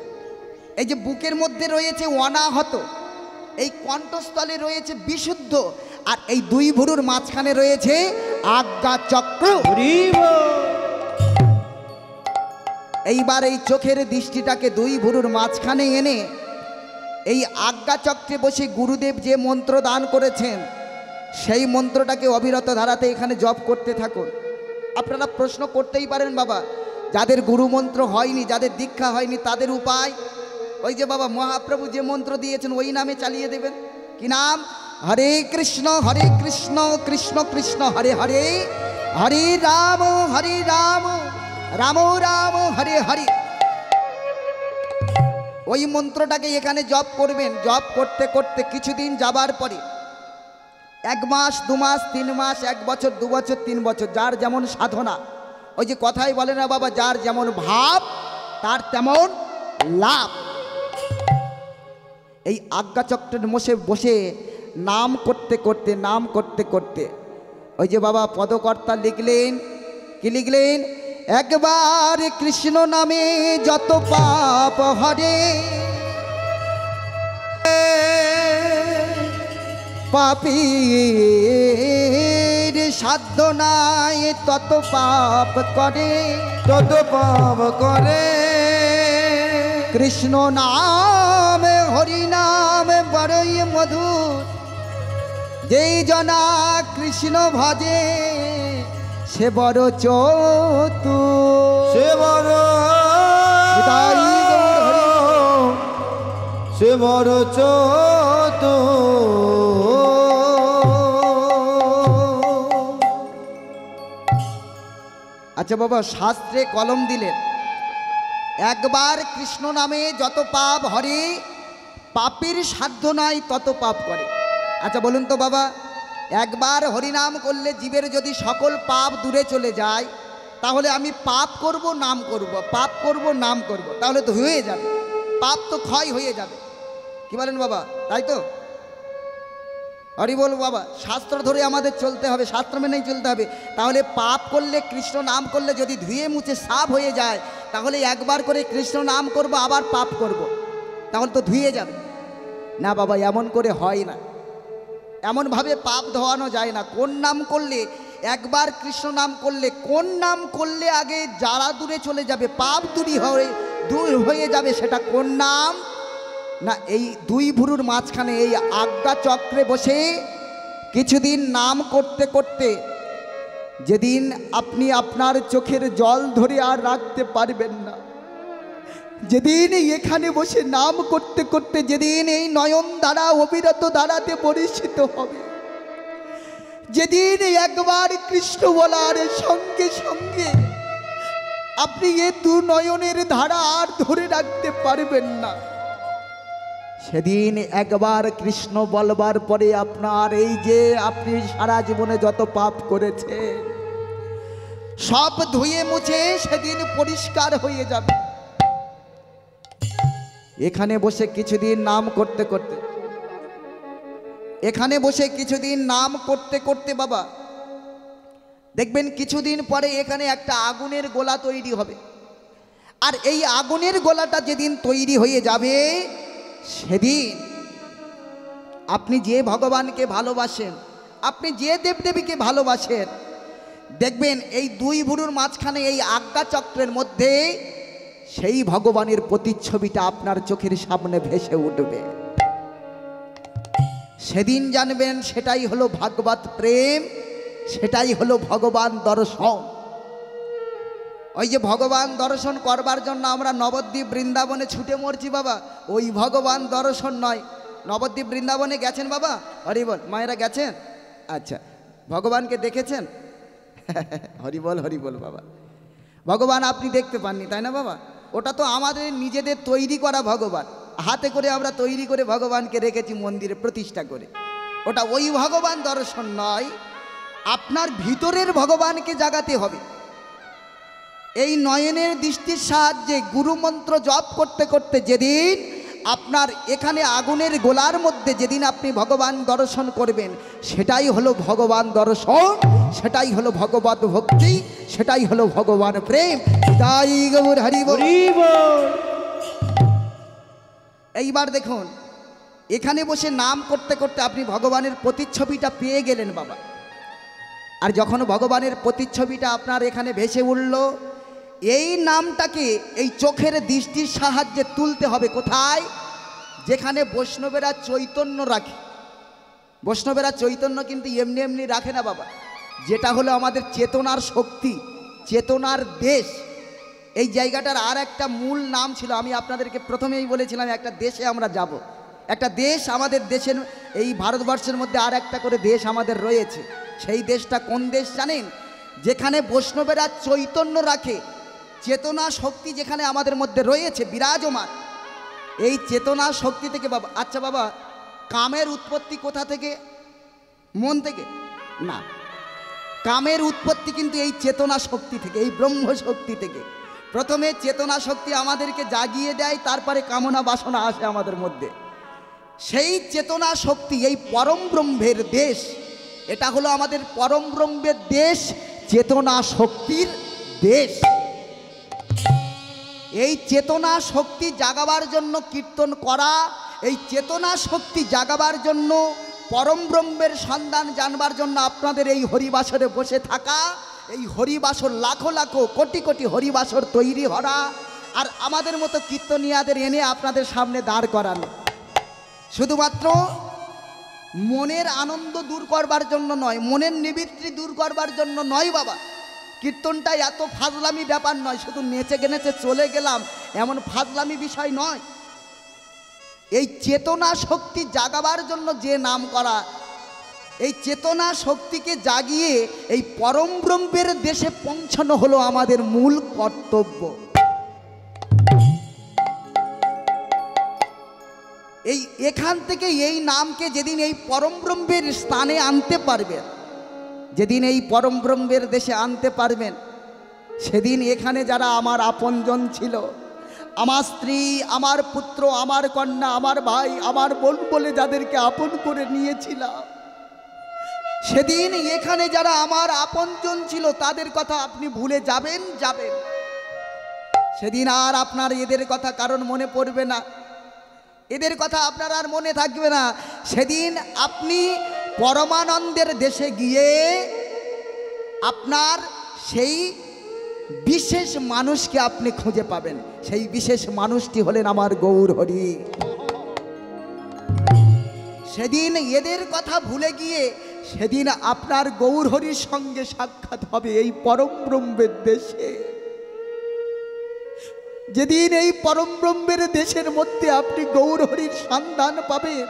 [SPEAKER 1] এই যে বুকের মধ্যে রয়েছে অনাহত। এই কণ্ঠস্থলে রয়েছে বিশুদ্ধ। আর এই দুই ভুরুর মাঝখানে রয়েছে আজ্ঞাচক্র। এইবার এই চোখের দৃষ্টিটাকে দুই ভুরুর মাঝখানে এনে এই আজ্ঞাচক্রে বসে গুরুদেব যে মন্ত্র দান করেছেন সেই মন্ত্রটাকে অবিরত ধারাতে এখানে জপ করতে থাকুন। আপনারা প্রশ্ন করতেই পারেন বাবা, যাদের গুরু মন্ত্র হয়নি, যাদের দীক্ষা হয়নি তাদের উপায়? ওই যে বাবা মহাপ্রভু যে মন্ত্র দিয়েছেন ওই নামে চালিয়ে দেবেন। কি নাম? হরে কৃষ্ণ কৃষ্ণ কৃষ্ণ হরে হরে, হরে রাম রাম রাম হরে হরে। ওই মন্ত্রটাকে এখানে জপ করবেন। জপ করতে করতে কিছুদিন যাবার পরে 1 মাস 2 মাস 3 মাস 1 বছর 2 বছর 3 বছর, যার যেমন সাধনা। ওই যে কথাই বলে না বাবা, যার যেমন ভাব তার তেমন লাভ। এই আজ্ঞাচক্রের বসে নাম করতে করতে ওই যে বাবা পদকর্তা লিখলেন, কি লিখলেন? একবার কৃষ্ণ নামে যত পাপ হরে, পাপীর সাধ্য নাই তত পাপ করে, কৃষ্ণ নাম হরি নাম বড়ই মধুর, যেই জনা কৃষ্ণ ভজে সে বড় চতুর,
[SPEAKER 2] সে বড়
[SPEAKER 1] আচ্ছা বাবা, শাস্ত্রে কলম দিলেন, একবার কৃষ্ণ নামে যত পাপ হরে, পাপের সাধ্য নাই তত পাপ করে। আচ্ছা বলুন তো বাবা, একবার হরিনাম করলে জীবের যদি সকল পাপ দূরে চলে যায়, তাহলে আমি পাপ করব নাম করব, পাপ করব নাম করব, তাহলে তো হয়ে যাবে, পাপ তো ক্ষয় হয়ে যাবে। কি বলেন বাবা? তাই তো? হরি বল বাবা। শাস্ত্র ধরে আমাদের চলতে হবে, শাস্ত্র মেনেই চলতে হবে। তাহলে পাপ করলে, কৃষ্ণ নাম করলে যদি ধুয়ে মুছে সাফ হয়ে যায়, তাহলে একবার করে কৃষ্ণ নাম করব আবার পাপ করব, তাহলে তো ধুয়ে যাবে না বাবা। এমন করে হয় না, এমনভাবে পাপ ধোয়ানো যায় না। কোন নাম করলে, একবার কৃষ্ণ নাম করলে কোন নাম করলে আগে যারা দূরে চলে যাবে, পাপ দূর হয়ে যাবে, সেটা কোন নাম? না, এই দুই ভুরুর মাঝখানে এই আজ্ঞা চক্রে বসে কিছুদিন নাম করতে করতে যেদিন আপনি আপনার চোখের জল ধরে আর রাখতে পারবেন না, যেদিন এখানে বসে নাম করতে করতে যেদিন এই নয়ন দ্বারা অবিরত দ্বারাতে পরিচিত হবে, যেদিন একবার কৃষ্ণ বলার সঙ্গে সঙ্গে আপনি এ দু নয়নের ধারা আর ধরে রাখতে পারবেন না, সেদিন একবার কৃষ্ণ বলবার পরে আপনার এই যে আপনি সারা জীবনে যত পাপ করেছেন সব ধুয়ে মুছে সেদিন পরিষ্কার হয়ে যাবে। এখানে বসে কিছুদিন নাম করতে করতে এখানে বসে কিছুদিন নাম করতে করতে বাবা দেখবেন কিছুদিন পরে এখানে একটা আগুনের গোলা তৈরি হবে। আর এই আগুনের গোলাটা যেদিন তৈরি হয়ে যাবে সেদিন আপনি যে ভগবানকে ভালোবাসেন, আপনি যে দেবদেবীকে ভালোবাসেন, দেখবেন এই দুই ভুরুর মাঝখানে এই আজ্ঞা চক্রের মধ্যে সেই ভগবানের প্রতিচ্ছবিটা আপনার চোখের সামনে ভেসে উঠবে। সেদিন জানবেন সেটাই হলো ভাগবত প্রেম, সেটাই হলো ভগবান দর্শন। ওই যে ভগবান দর্শন করবার জন্য আমরা নবদ্বীপ বৃন্দাবনে ছুটে মরছি বাবা, ওই ভগবান দর্শন নয়। নবদ্বীপ বৃন্দাবনে গেছেন বাবা? হরিবল মায়েরা গেছেন? আচ্ছা, ভগবানকে দেখেছেন? হরিবল হরিবল বাবা। ভগবান আপনি দেখতে পাননি তাই না বাবা? ওটা তো আমাদের নিজেদের তৈরি করা ভগবান, হাতে করে আমরা তৈরি করে ভগবানকে রেখেছি মন্দিরে প্রতিষ্ঠা করে। ওটা ওই ভগবান দর্শন নয়, আপনার ভিতরের ভগবানকে জাগাতে হবে। এই নয়নের দৃষ্টির সাহায্যে গুরুমন্ত্র জপ করতে করতে যেদিন আপনার এখানে আগুনের গোলার মধ্যে যেদিন আপনি ভগবান দর্শন করবেন, সেটাই হলো ভগবান দর্শন, সেটাই হলো ভগবত ভক্তি, সেটাই হলো ভগবান প্রেম। তাই গৌর হরি বল। এইবার দেখুন এখানে বসে নাম করতে করতে আপনি ভগবানের প্রতিচ্ছবিটা পেয়ে গেলেন বাবা। আর যখন ভগবানের প্রতিচ্ছবিটা আপনার এখানে ভেসে উঠল, এই নামটাকে এই চোখের দৃষ্টির সাহায্যে তুলতে হবে কোথায়? যেখানে বৈষ্ণবেরা চৈতন্য রাখে। বৈষ্ণবেরা চৈতন্য কিন্তু এমনি এমনি রাখে না বাবা, যেটা হলো আমাদের চেতনার শক্তি, চেতনার দেশ। এই জায়গাটার আর একটা মূল নাম ছিল, আমি আপনাদেরকে প্রথমেই বলেছিলাম একটা দেশে আমরা যাব। একটা দেশ আমাদের দেশের, এই ভারতবর্ষের মধ্যে আর একটা করে দেশ আমাদের রয়েছে। সেই দেশটা কোন দেশ জানেন? যেখানে বৈষ্ণবেরা চৈতন্য রাখে, চেতনা শক্তি যেখানে আমাদের মধ্যে রয়েছে বিরাজমান। এই চেতনা শক্তি থেকে বাবা, আচ্ছা বাবা, কামের উৎপত্তি কোথা থেকে? মন থেকে না, কামের উৎপত্তি কিন্তু এই চেতনা শক্তি থেকে, এই ব্রহ্ম শক্তি থেকে। প্রথমে চেতনা শক্তি আমাদেরকে জাগিয়ে দেয়, তারপরে কামনা বাসনা আসে আমাদের মধ্যে। সেই চেতনা শক্তি এই পরম ব্রহ্মের দেশ, এটা হলো আমাদের পরম ব্রহ্মের দেশ, চেতনা শক্তির দেশ। এই চেতনা শক্তি জাগাবার জন্য কীর্তন করা, এই চেতনা শক্তি জাগাবার জন্য পরম ব্রহ্মের সন্ধান জানবার জন্য আপনাদের এই হরিবাসরে বসে থাকা, এই হরিবাসর লাখো লাখো কোটি কোটি হরিবাসর তৈরি করা, আর আমাদের মতো কীর্তনিয়াদের এনে আপনাদের সামনে দাঁড় করানো, শুধুমাত্র মনের আনন্দ দূর করবার জন্য নয়, মনের নিবৃত্তি দূর করবার জন্য নয় বাবা। কীর্তনটা এত ফাজলামি ব্যাপার নয়, শুধু নেচে নেচে চলে গেলাম এমন ফাজলামি বিষয় নয়। এই চেতনা শক্তি জাগাবার জন্য যে নাম করা, এই চেতনা শক্তিকে জাগিয়ে এই পরম ব্রহ্মের দেশে পৌঁছানো হলো আমাদের মূল কর্তব্য। এই এখান থেকে এই নামকে যেদিন এই পরম ব্রহ্মের স্থানে আনতে পারবেন, যেদিন এই পরম ব্রহ্মের দেশে আনতে পারবেন, সেদিন এখানে যারা আমার আপনজন ছিল, আমার স্ত্রী, আমার পুত্র, আমার কন্যা, আমার ভাই, আমার বোন বলে যাদেরকে আপন করে নিয়েছিলাম, সেদিন এখানে যারা আমার আপনজন ছিল তাদের কথা আপনি ভুলে যাবেন। সেদিন আর আপনার এদের কথা কারণ মনে পড়বে না, এদের কথা আপনার আর মনে থাকবে না। সেদিন আপনি পরমানন্দের দেশে গিয়ে আপনার সেই বিশেষ মানুষকে আপনি খুঁজে পাবেন। সেই বিশেষ মানুষটি হলেন আমার গৌর হরি। সেদিন এদের কথা ভুলে গিয়ে সেদিন আপনার গৌর হরির সঙ্গে সাক্ষাৎ হবে এই পরম ব্রহ্মের দেশে। যেদিন এই পরম ব্রহ্মের দেশের মধ্যে আপনি গৌর হরির সন্ধান পাবেন,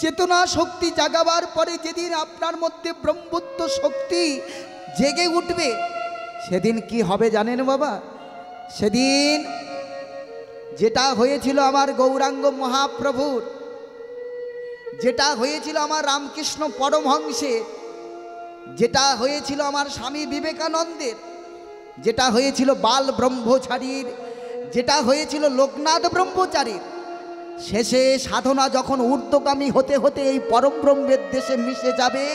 [SPEAKER 1] চেতনা শক্তি জাগাবার পরে যেদিন আপনার মধ্যে ব্রহ্মত্ব শক্তি জেগে উঠবে, সেদিন কি হবে জানেন বাবা? সেদিন যেটা হয়েছিল আমার গৌরাঙ্গ মহাপ্রভুর, যেটা হয়েছিল আমার রামকৃষ্ণ পরমহংসের, যেটা হয়েছিল আমার স্বামী বিবেকানন্দের, যেটা হয়েছিল বাল ব্রহ্মচারীর, যেটা হয়েছিল লোকনাথ ব্রহ্মচারীর, শেষে সাধনা যখন ঊর্ধ্বগামী হতে হতে এই পরম ব্রহ্মের দেশে মিশে যাবে,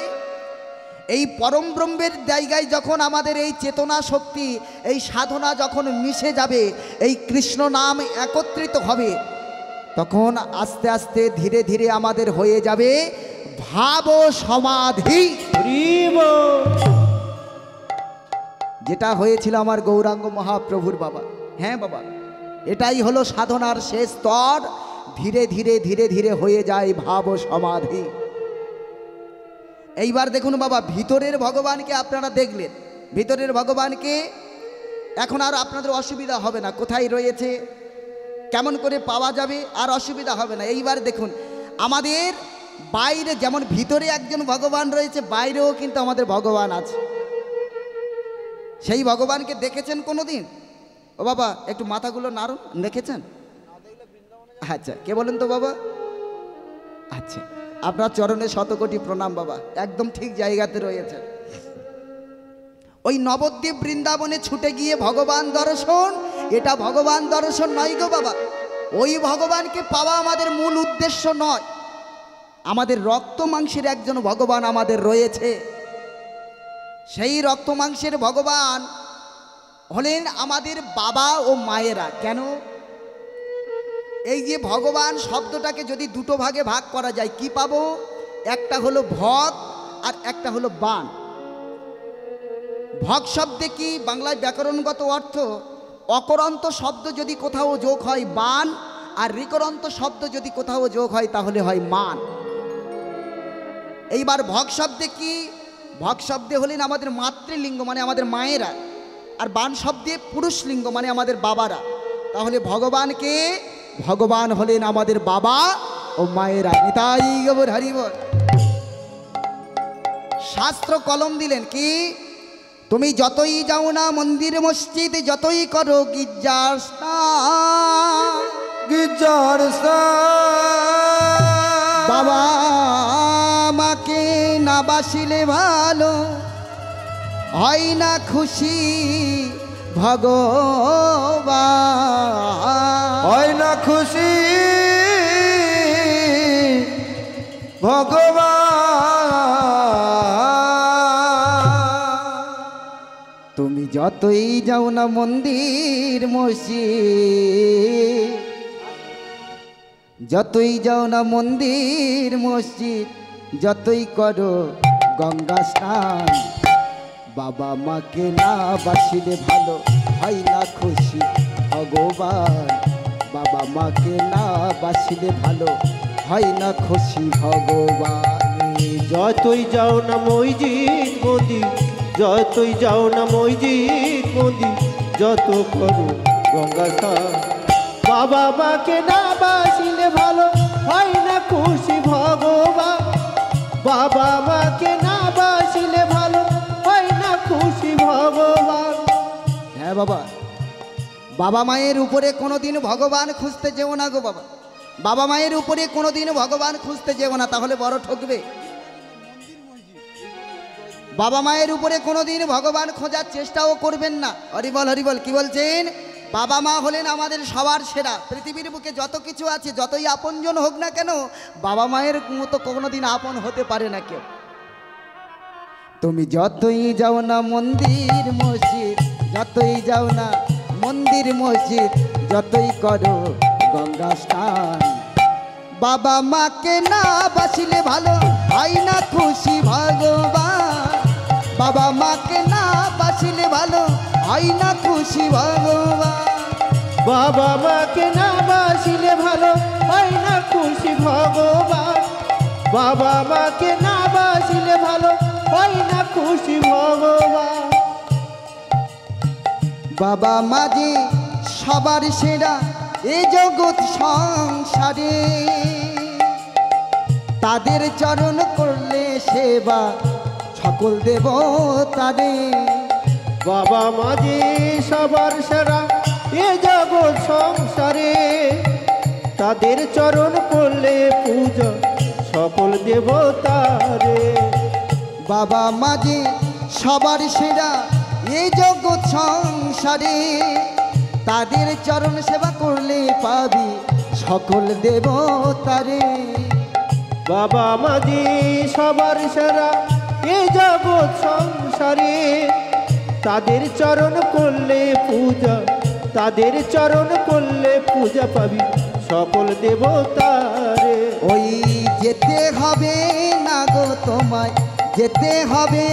[SPEAKER 1] এই পরম ব্রহ্মের জায়গায় যখন আমাদের এই চেতনা শক্তি, এই সাধনা যখন মিশে যাবে, এই কৃষ্ণ নাম একত্রিত হবে, তখন আস্তে আস্তে ধীরে ধীরে আমাদের হয়ে যাবে ভাব সমাধি। যেটা হয়েছিল আমার গৌরাঙ্গ মহাপ্রভুর বাবা। হ্যাঁ বাবা, এটাই হলো সাধনার শেষ স্তর। ধীরে ধীরে ধীরে ধীরে হয়ে যায় ভাব সমাধি। এইবার দেখুন বাবা, ভিতরের ভগবানকে আপনারা দেখলেন, ভিতরের ভগবানকে এখন আর আপনাদের অসুবিধা হবে না, কোথায় রয়েছে, কেমন করে পাওয়া যাবে, আর অসুবিধা হবে না। এইবার দেখুন, আমাদের বাইরে যেমন ভিতরে একজন ভগবান রয়েছে, বাইরেও কিন্তু আমাদের ভগবান আছে। সেই ভগবানকে দেখেছেন কোনো দিন? ও বাবা একটু মাথাগুলো নাড়ুন, দেখেছেন? আচ্ছা, কে বলেন তো বাবা? আচ্ছা, আপনার চরণে শতকোটি প্রণাম বাবা, একদম ঠিক জায়গাতে রয়েছে। ওই নবদ্বীপ বৃন্দাবনে ছুটে গিয়ে ভগবান দর্শন, এটা ভগবান দর্শন নয় গো বাবা। ওই ভগবানকে পাওয়া আমাদের মূল উদ্দেশ্য নয়। আমাদের রক্ত মাংসের একজন ভগবান আমাদের রয়েছে। সেই রক্ত মাংসের ভগবান হলেন আমাদের বাবা ও মায়েরা। কেন? এই যে ভগবান শব্দটাকে যদি দুটো ভাগে ভাগ করা যায়, কি পাবো? একটা হলো ভগ আর একটা হলো বান। ভগ শব্দে কি বাংলায় ব্যাকরণগত অর্থ? অকরন্ত শব্দ যদি কোথাও যোগ হয় বান, আর রিকরন্ত শব্দ যদি কোথাও যোগ হয় তাহলে হয় মান। এইবার ভগ শব্দে কি? ভগ শব্দে হলেন আমাদের মাতৃলিঙ্গ, মানে আমাদের মায়েরা, আর বান শব্দে পুরুষলিঙ্গ, মানে আমাদের বাবারা। তাহলে ভগবানকে, ভগবান হলেন আমাদের বাবা ও মায়েরা। নিতাই গৌর হরি বল। শাস্ত্র কলম দিলেন কি? তুমি যতই যাও না মন্দির মসজিদ, যতই করো গির্জার স্নান,
[SPEAKER 2] গির্জার
[SPEAKER 1] বাবা মাকে না বাসিলে ভালো হয় না খুশি ভগবান,
[SPEAKER 2] হয় না খুশি ভগবান।
[SPEAKER 1] তুমি যতই যাও না মন্দির মসজিদ, যতই যাও না মন্দির মসজিদ, যতই করো গঙ্গা স্নান, বাবা মাকে না বাসিলে ভালো হয় না খুশি ভগবান, বাবা মাকে না বাসিলে ভালো হয় না খুশি ভগবান।
[SPEAKER 2] যতই যাও না মসজিদ মন্দির, যতই যাও না মসজিদ মন্দির, যত করো গঙ্গা স্নান, বাবা মাকে না বাসিলে ভালো হয় না খুশি ভগবান, বাবা মাকে না বাসিলে ভালো হয় না খুশি ভগবান।
[SPEAKER 1] হ্যাঁ বাবা, বাবা মায়ের উপরে কোনোদিন ভগবান খুঁজতে যেও না গো বাবা। বাবা মায়ের উপরে কোনোদিন ভগবান খুঁজতে যেও না, তাহলে বড় ঠকবে। বাবা মায়ের উপরে কোনোদিন ভগবান খোঁজার চেষ্টাও করবেন না। হরিবল হরিবল। কি বলছেন? বাবা মা হলেন আমাদের সবার সেরা। পৃথিবীর বুকে যত কিছু আছে, যতই আপনজন হোক না কেন, বাবা মায়ের মতো কোনোদিন আপন হতে পারে না কেউ। তুমি যতই যাও না মন্দির মসজিদ, যতই যাও না মন্দির মসজিদ, যতই করো গঙ্গা স্নান, বাবা মাকে না বাসিলে ভালো হয় না খুশি ভগবান, বাবা মাকে না বাসিলে ভালো হয় না খুশি ভগবান,
[SPEAKER 2] বাবা মাকে না বাসিলে ভালো হয় না খুশি ভগবান, বাবা মাকে না বাসিলে ভালো হয় না খুশি ভগবান।
[SPEAKER 1] বাবা মাঝে সবার সেরা এ জগৎ সংসারে, তাদের চরণ করলে সেবা সকল দেবতারে,
[SPEAKER 2] বাবা মাঝে সবার সেরা এ জগৎ সংসারে, তাদের চরণ করলে পূজা সকল দেবতারে,
[SPEAKER 1] বাবা মাঝে সবার সেরা এই জগৎ সংসারে, তাদের চরণ সেবা করলে পাবি সকল দেবতারে।
[SPEAKER 2] বাবা মাঝি সবার সেরা এ জগৎ সংসারে, তাদের চরণ করলে পূজা, তাদের চরণ করলে পূজা পাবি সকল দেবতারে।
[SPEAKER 1] ওই যেতে হবে না গো তোমায়, যেতে হবে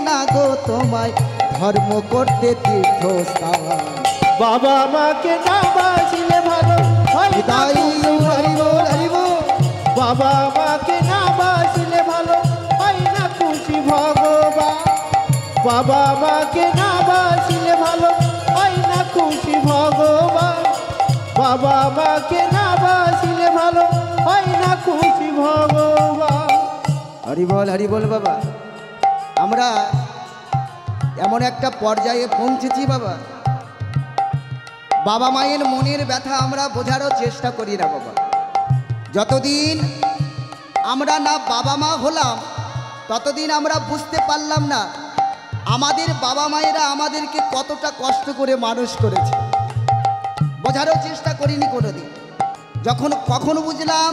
[SPEAKER 1] না গো তোমায় ধর্ম করতে তীর্থস্থান।
[SPEAKER 2] বাবা মাকে না বাসিলে ভালো হয় না খুশি। বাবা মাকে না বাসিলে ভালো হয় না খুশি ভগবান। বাবা মাকে না বাসিলে ভালো হয় না খুশি ভগবান। বাবা মাকে না বাসিলে ভালো হয় না খুশি ভগবান।
[SPEAKER 1] হরি বল বাবা। আমরা এমন একটা পর্যায়ে পৌঁছেছি বাবা, বাবা মায়ের মনের ব্যথা আমরা বোঝারও চেষ্টা করি না বাবা। যতদিন আমরা না বাবা মা হলাম ততদিন আমরা বুঝতে পারলাম না আমাদের বাবা মায়েরা আমাদেরকে কতটা কষ্ট করে মানুষ করেছে, বোঝারও চেষ্টা করিনি কোনোদিন। যখন কখন বুঝলাম,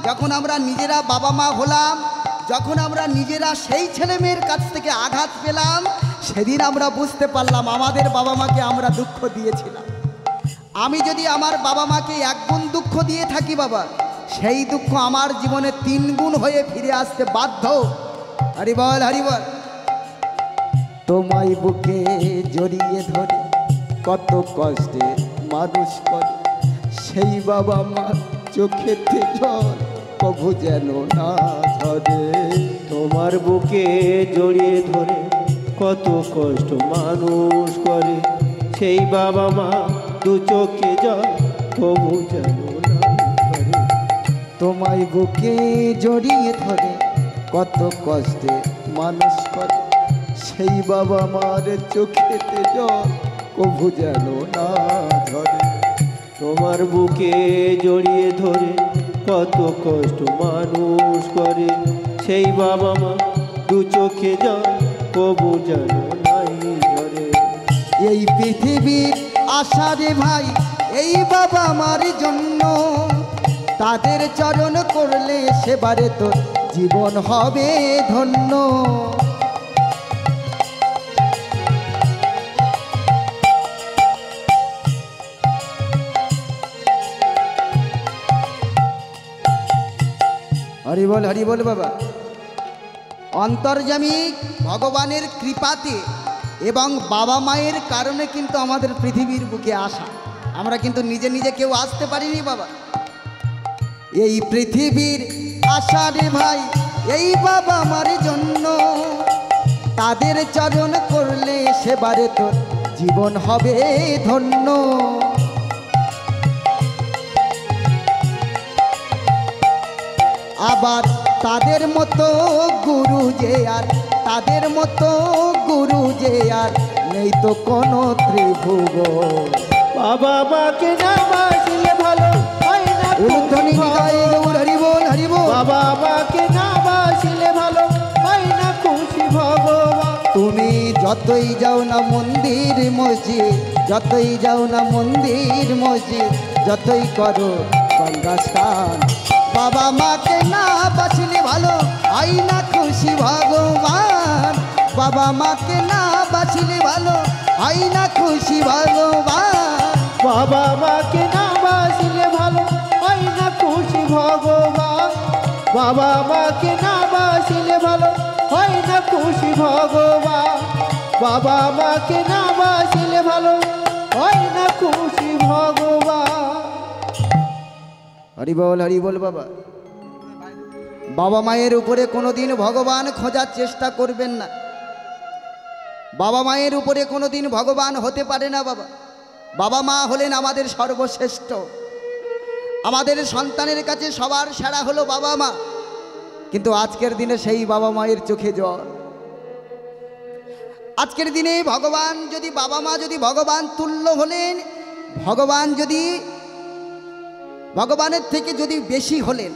[SPEAKER 1] যখন আমরা নিজেরা বাবা মা হলাম, যখন আমরা নিজেরা সেই ছেলে মেয়ের কাছ থেকে আঘাত পেলাম, সেদিন আমরা বুঝতে পারলাম আমাদের বাবা মাকে আমরা দুঃখ দিয়েছিলাম। আমি যদি আমার বাবা মাকে 1 গুণ দুঃখ দিয়ে থাকি বাবা, সেই দুঃখ আমার জীবনে 3 গুণ হয়ে ফিরে আসতে বাধ্য। হরি বল। তোমায় বুকে জড়িয়ে ধরে কত কষ্টে মানুষ করে, সেই বাবা মা চোখেতে জল কভু যেন না ঝরে।
[SPEAKER 2] তোমার বুকে জড়িয়ে ধরে কত কষ্ট মানুষ করে, সেই বাবা মা দু চোখে জল কবু যেন না ঝরে।
[SPEAKER 1] তোমায় বুকে জড়িয়ে ধরে কত কষ্টে মানুষ করে, সেই বাবা মার চোখেতে জল কভু যেন না ঝরে।
[SPEAKER 2] তোমার বুকে জড়িয়ে ধরে কত কষ্ট মানুষ করে, সেই বাবা মা দু চোখে জল কবু যেন নাই ঝরে।
[SPEAKER 1] এই পৃথিবীর আশা রে ভাই এই বাবা মার জন্য, তাদের চরণ করলে সেবারে তোর জীবন হবে ধন্য। হরি বল বাবা। অন্তর্যামী ভগবানের কৃপাতে এবং বাবা মায়ের কারণে কিন্তু আমাদের পৃথিবীর বুকে আসা, আমরা কিন্তু নিজে নিজে কেউ আসতে পারিনি বাবা। এই পৃথিবীর আশা রে ভাই এই বাবা মার জন্য, তাদের চরণ করলে সেবারে তোর জীবন হবে ধন্য। আবার তাদের মতো গুরু যে আর, তাদের মতো গুরু যে আর নেই তো কোনো ত্রিভুবন।
[SPEAKER 2] বাবা মাকে না বাসিলে ভালো হয় না
[SPEAKER 1] উলুধ্বনি নিতাই গৌর হরি বল।
[SPEAKER 2] বাবা মাকে না বাসিলে ভালো হয় না খুশি ভগবান।
[SPEAKER 1] তুমি যতই যাও না মন্দির মসজিদ, যতই যাও না মন্দির মসজিদ, যতই করো গঙ্গা স্নান, বাবা মাকে না বাঁচলে ভালো হয় না খুশি ভগবান। বাবা মাকে না বাঁচলে ভালো হয় না খুশি ভগবান।
[SPEAKER 2] বাবা মাকে না বাসিলে ভালো হয় না খুশি ভগবান। বাবা মাকে না বাসিলে ভালো হয় না খুশি ভগবান। বাবা মাকে না বাসিলে ভালো হয় না খুশি ভগবান।
[SPEAKER 1] হরি বল বাবা। বাবা মায়ের উপরে কোনোদিন ভগবান খোঁজার চেষ্টা করবেন না। বাবা মায়ের উপরে কোনোদিন ভগবান হতে পারে না বাবা। বাবা মা হলেন আমাদের সর্বশ্রেষ্ঠ। আমাদের সন্তানের কাছে সবার সেরা হলো বাবা মা, কিন্তু আজকের দিনে সেই বাবা মায়ের চোখে জল। আজকের দিনে ভগবান যদি, বাবা মা যদি ভগবান তুল্য হলেন, ভগবান যদি ভগবানের থেকে যদি বেশি হলেন,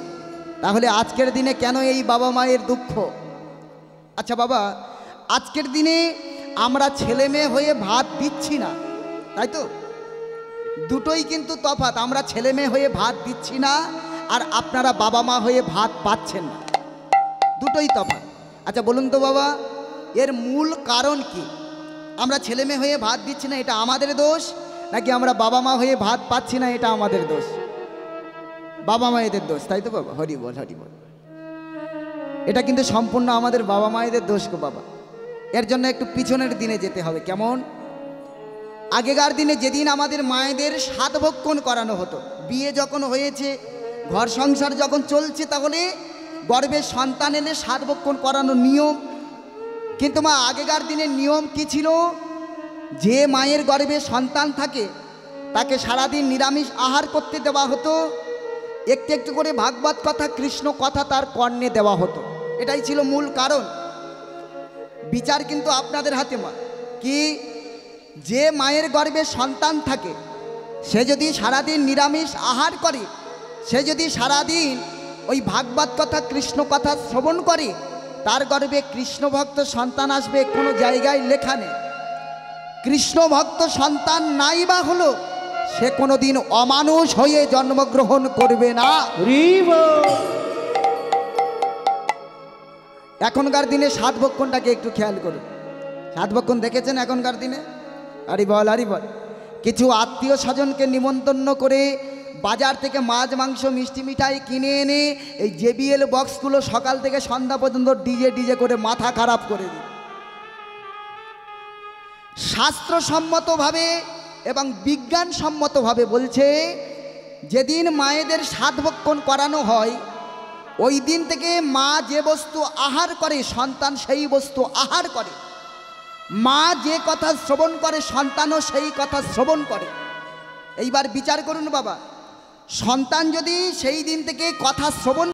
[SPEAKER 1] তাহলে আজকের দিনে কেন এই বাবা মায়ের দুঃখ? আচ্ছা বাবা, আজকের দিনে আমরা ছেলে মেয়ে হয়ে ভাত দিচ্ছি না, তাই তো? দুটোই কিন্তু তফাৎ। আমরা ছেলে মেয়ে হয়ে ভাত দিচ্ছি না, আর আপনারা বাবা মা হয়ে ভাত পাচ্ছেন না, দুটোই তফাৎ। আচ্ছা বলুন তো বাবা, এর মূল কারণ কি? আমরা ছেলে মেয়ে হয়ে ভাত দিচ্ছি না, এটা আমাদের দোষ, নাকি আমরা বাবা মা হয়ে ভাত পাচ্ছি না, এটা আমাদের দোষ? বাবা মায়েদের দোষ, তাই তো বাবা? হরি বল, হরি বল। এটা কিন্তু সম্পূর্ণ আমাদের বাবা মায়েদের দোষ গো বাবা। এর জন্য একটু পিছনের দিনে যেতে হবে। কেমন? আগেকার দিনে যেদিন আমাদের মায়েদের সাতভক্ষণ করানো হতো, বিয়ে যখন হয়েছে, ঘর সংসার যখন চলছে, তাহলে গর্ভে সন্তান এলে সাতভক্ষণ করানোর নিয়ম। কিন্তু মা, আগেকার দিনের নিয়ম কি ছিল? যে মায়ের গর্ভে সন্তান থাকে তাকে সারাদিন নিরামিষ আহার করতে দেওয়া হতো, একটু একটু করে ভাগবত কথা, কৃষ্ণ কথা তার কর্ণে দেওয়া হতো। এটাই ছিল মূল কারণ। বিচার কিন্তু আপনাদের হাতে মা। কি? যে মায়ের গর্ভে সন্তান থাকে সে যদি সারাদিন নিরামিষ আহার করে, সে যদি সারাদিন ওই ভাগবত কথা, কৃষ্ণ কথা শ্রবণ করে, তার গর্ভে কৃষ্ণ ভক্ত সন্তান আসবে। কোনো জায়গায় লেখা নেই। কৃষ্ণ ভক্ত সন্তান নাই বা হলো, সে কোনোদিন অমানুষ হয়ে জন্মগ্রহণ করবে না। এখনকার দিনে সাতভক্ষণটাকে একটু খেয়াল করুন। সাতভক্ষণ দেখেছেন এখনকার দিনে? আরে বল, আরে বল। কিছু আত্মীয় স্বজনকে নিমন্ত্রণ করে বাজার থেকে মাছ, মাংস, মিষ্টি মিঠাই কিনে এনে এই JBL বক্সগুলো সকাল থেকে সন্ধ্যা পর্যন্ত ডিজে করে মাথা খারাপ করে দিই। শাস্ত্রসম্মতভাবে এবং বিজ্ঞানসম্মতভাবে বলছে, যেদিন মায়েদের সাতভক্ষণ করানো হয়, ওই দিন থেকে মা যে বস্তু আহার করে সন্তান সেই বস্তু আহার করে। মা যে কথা শ্রবণ করে সন্তানও সেই কথা শ্রবণ করে। এইবার বিচার করুন বাবা, সন্তান যদি সেই দিন থেকে কথা শ্রবণ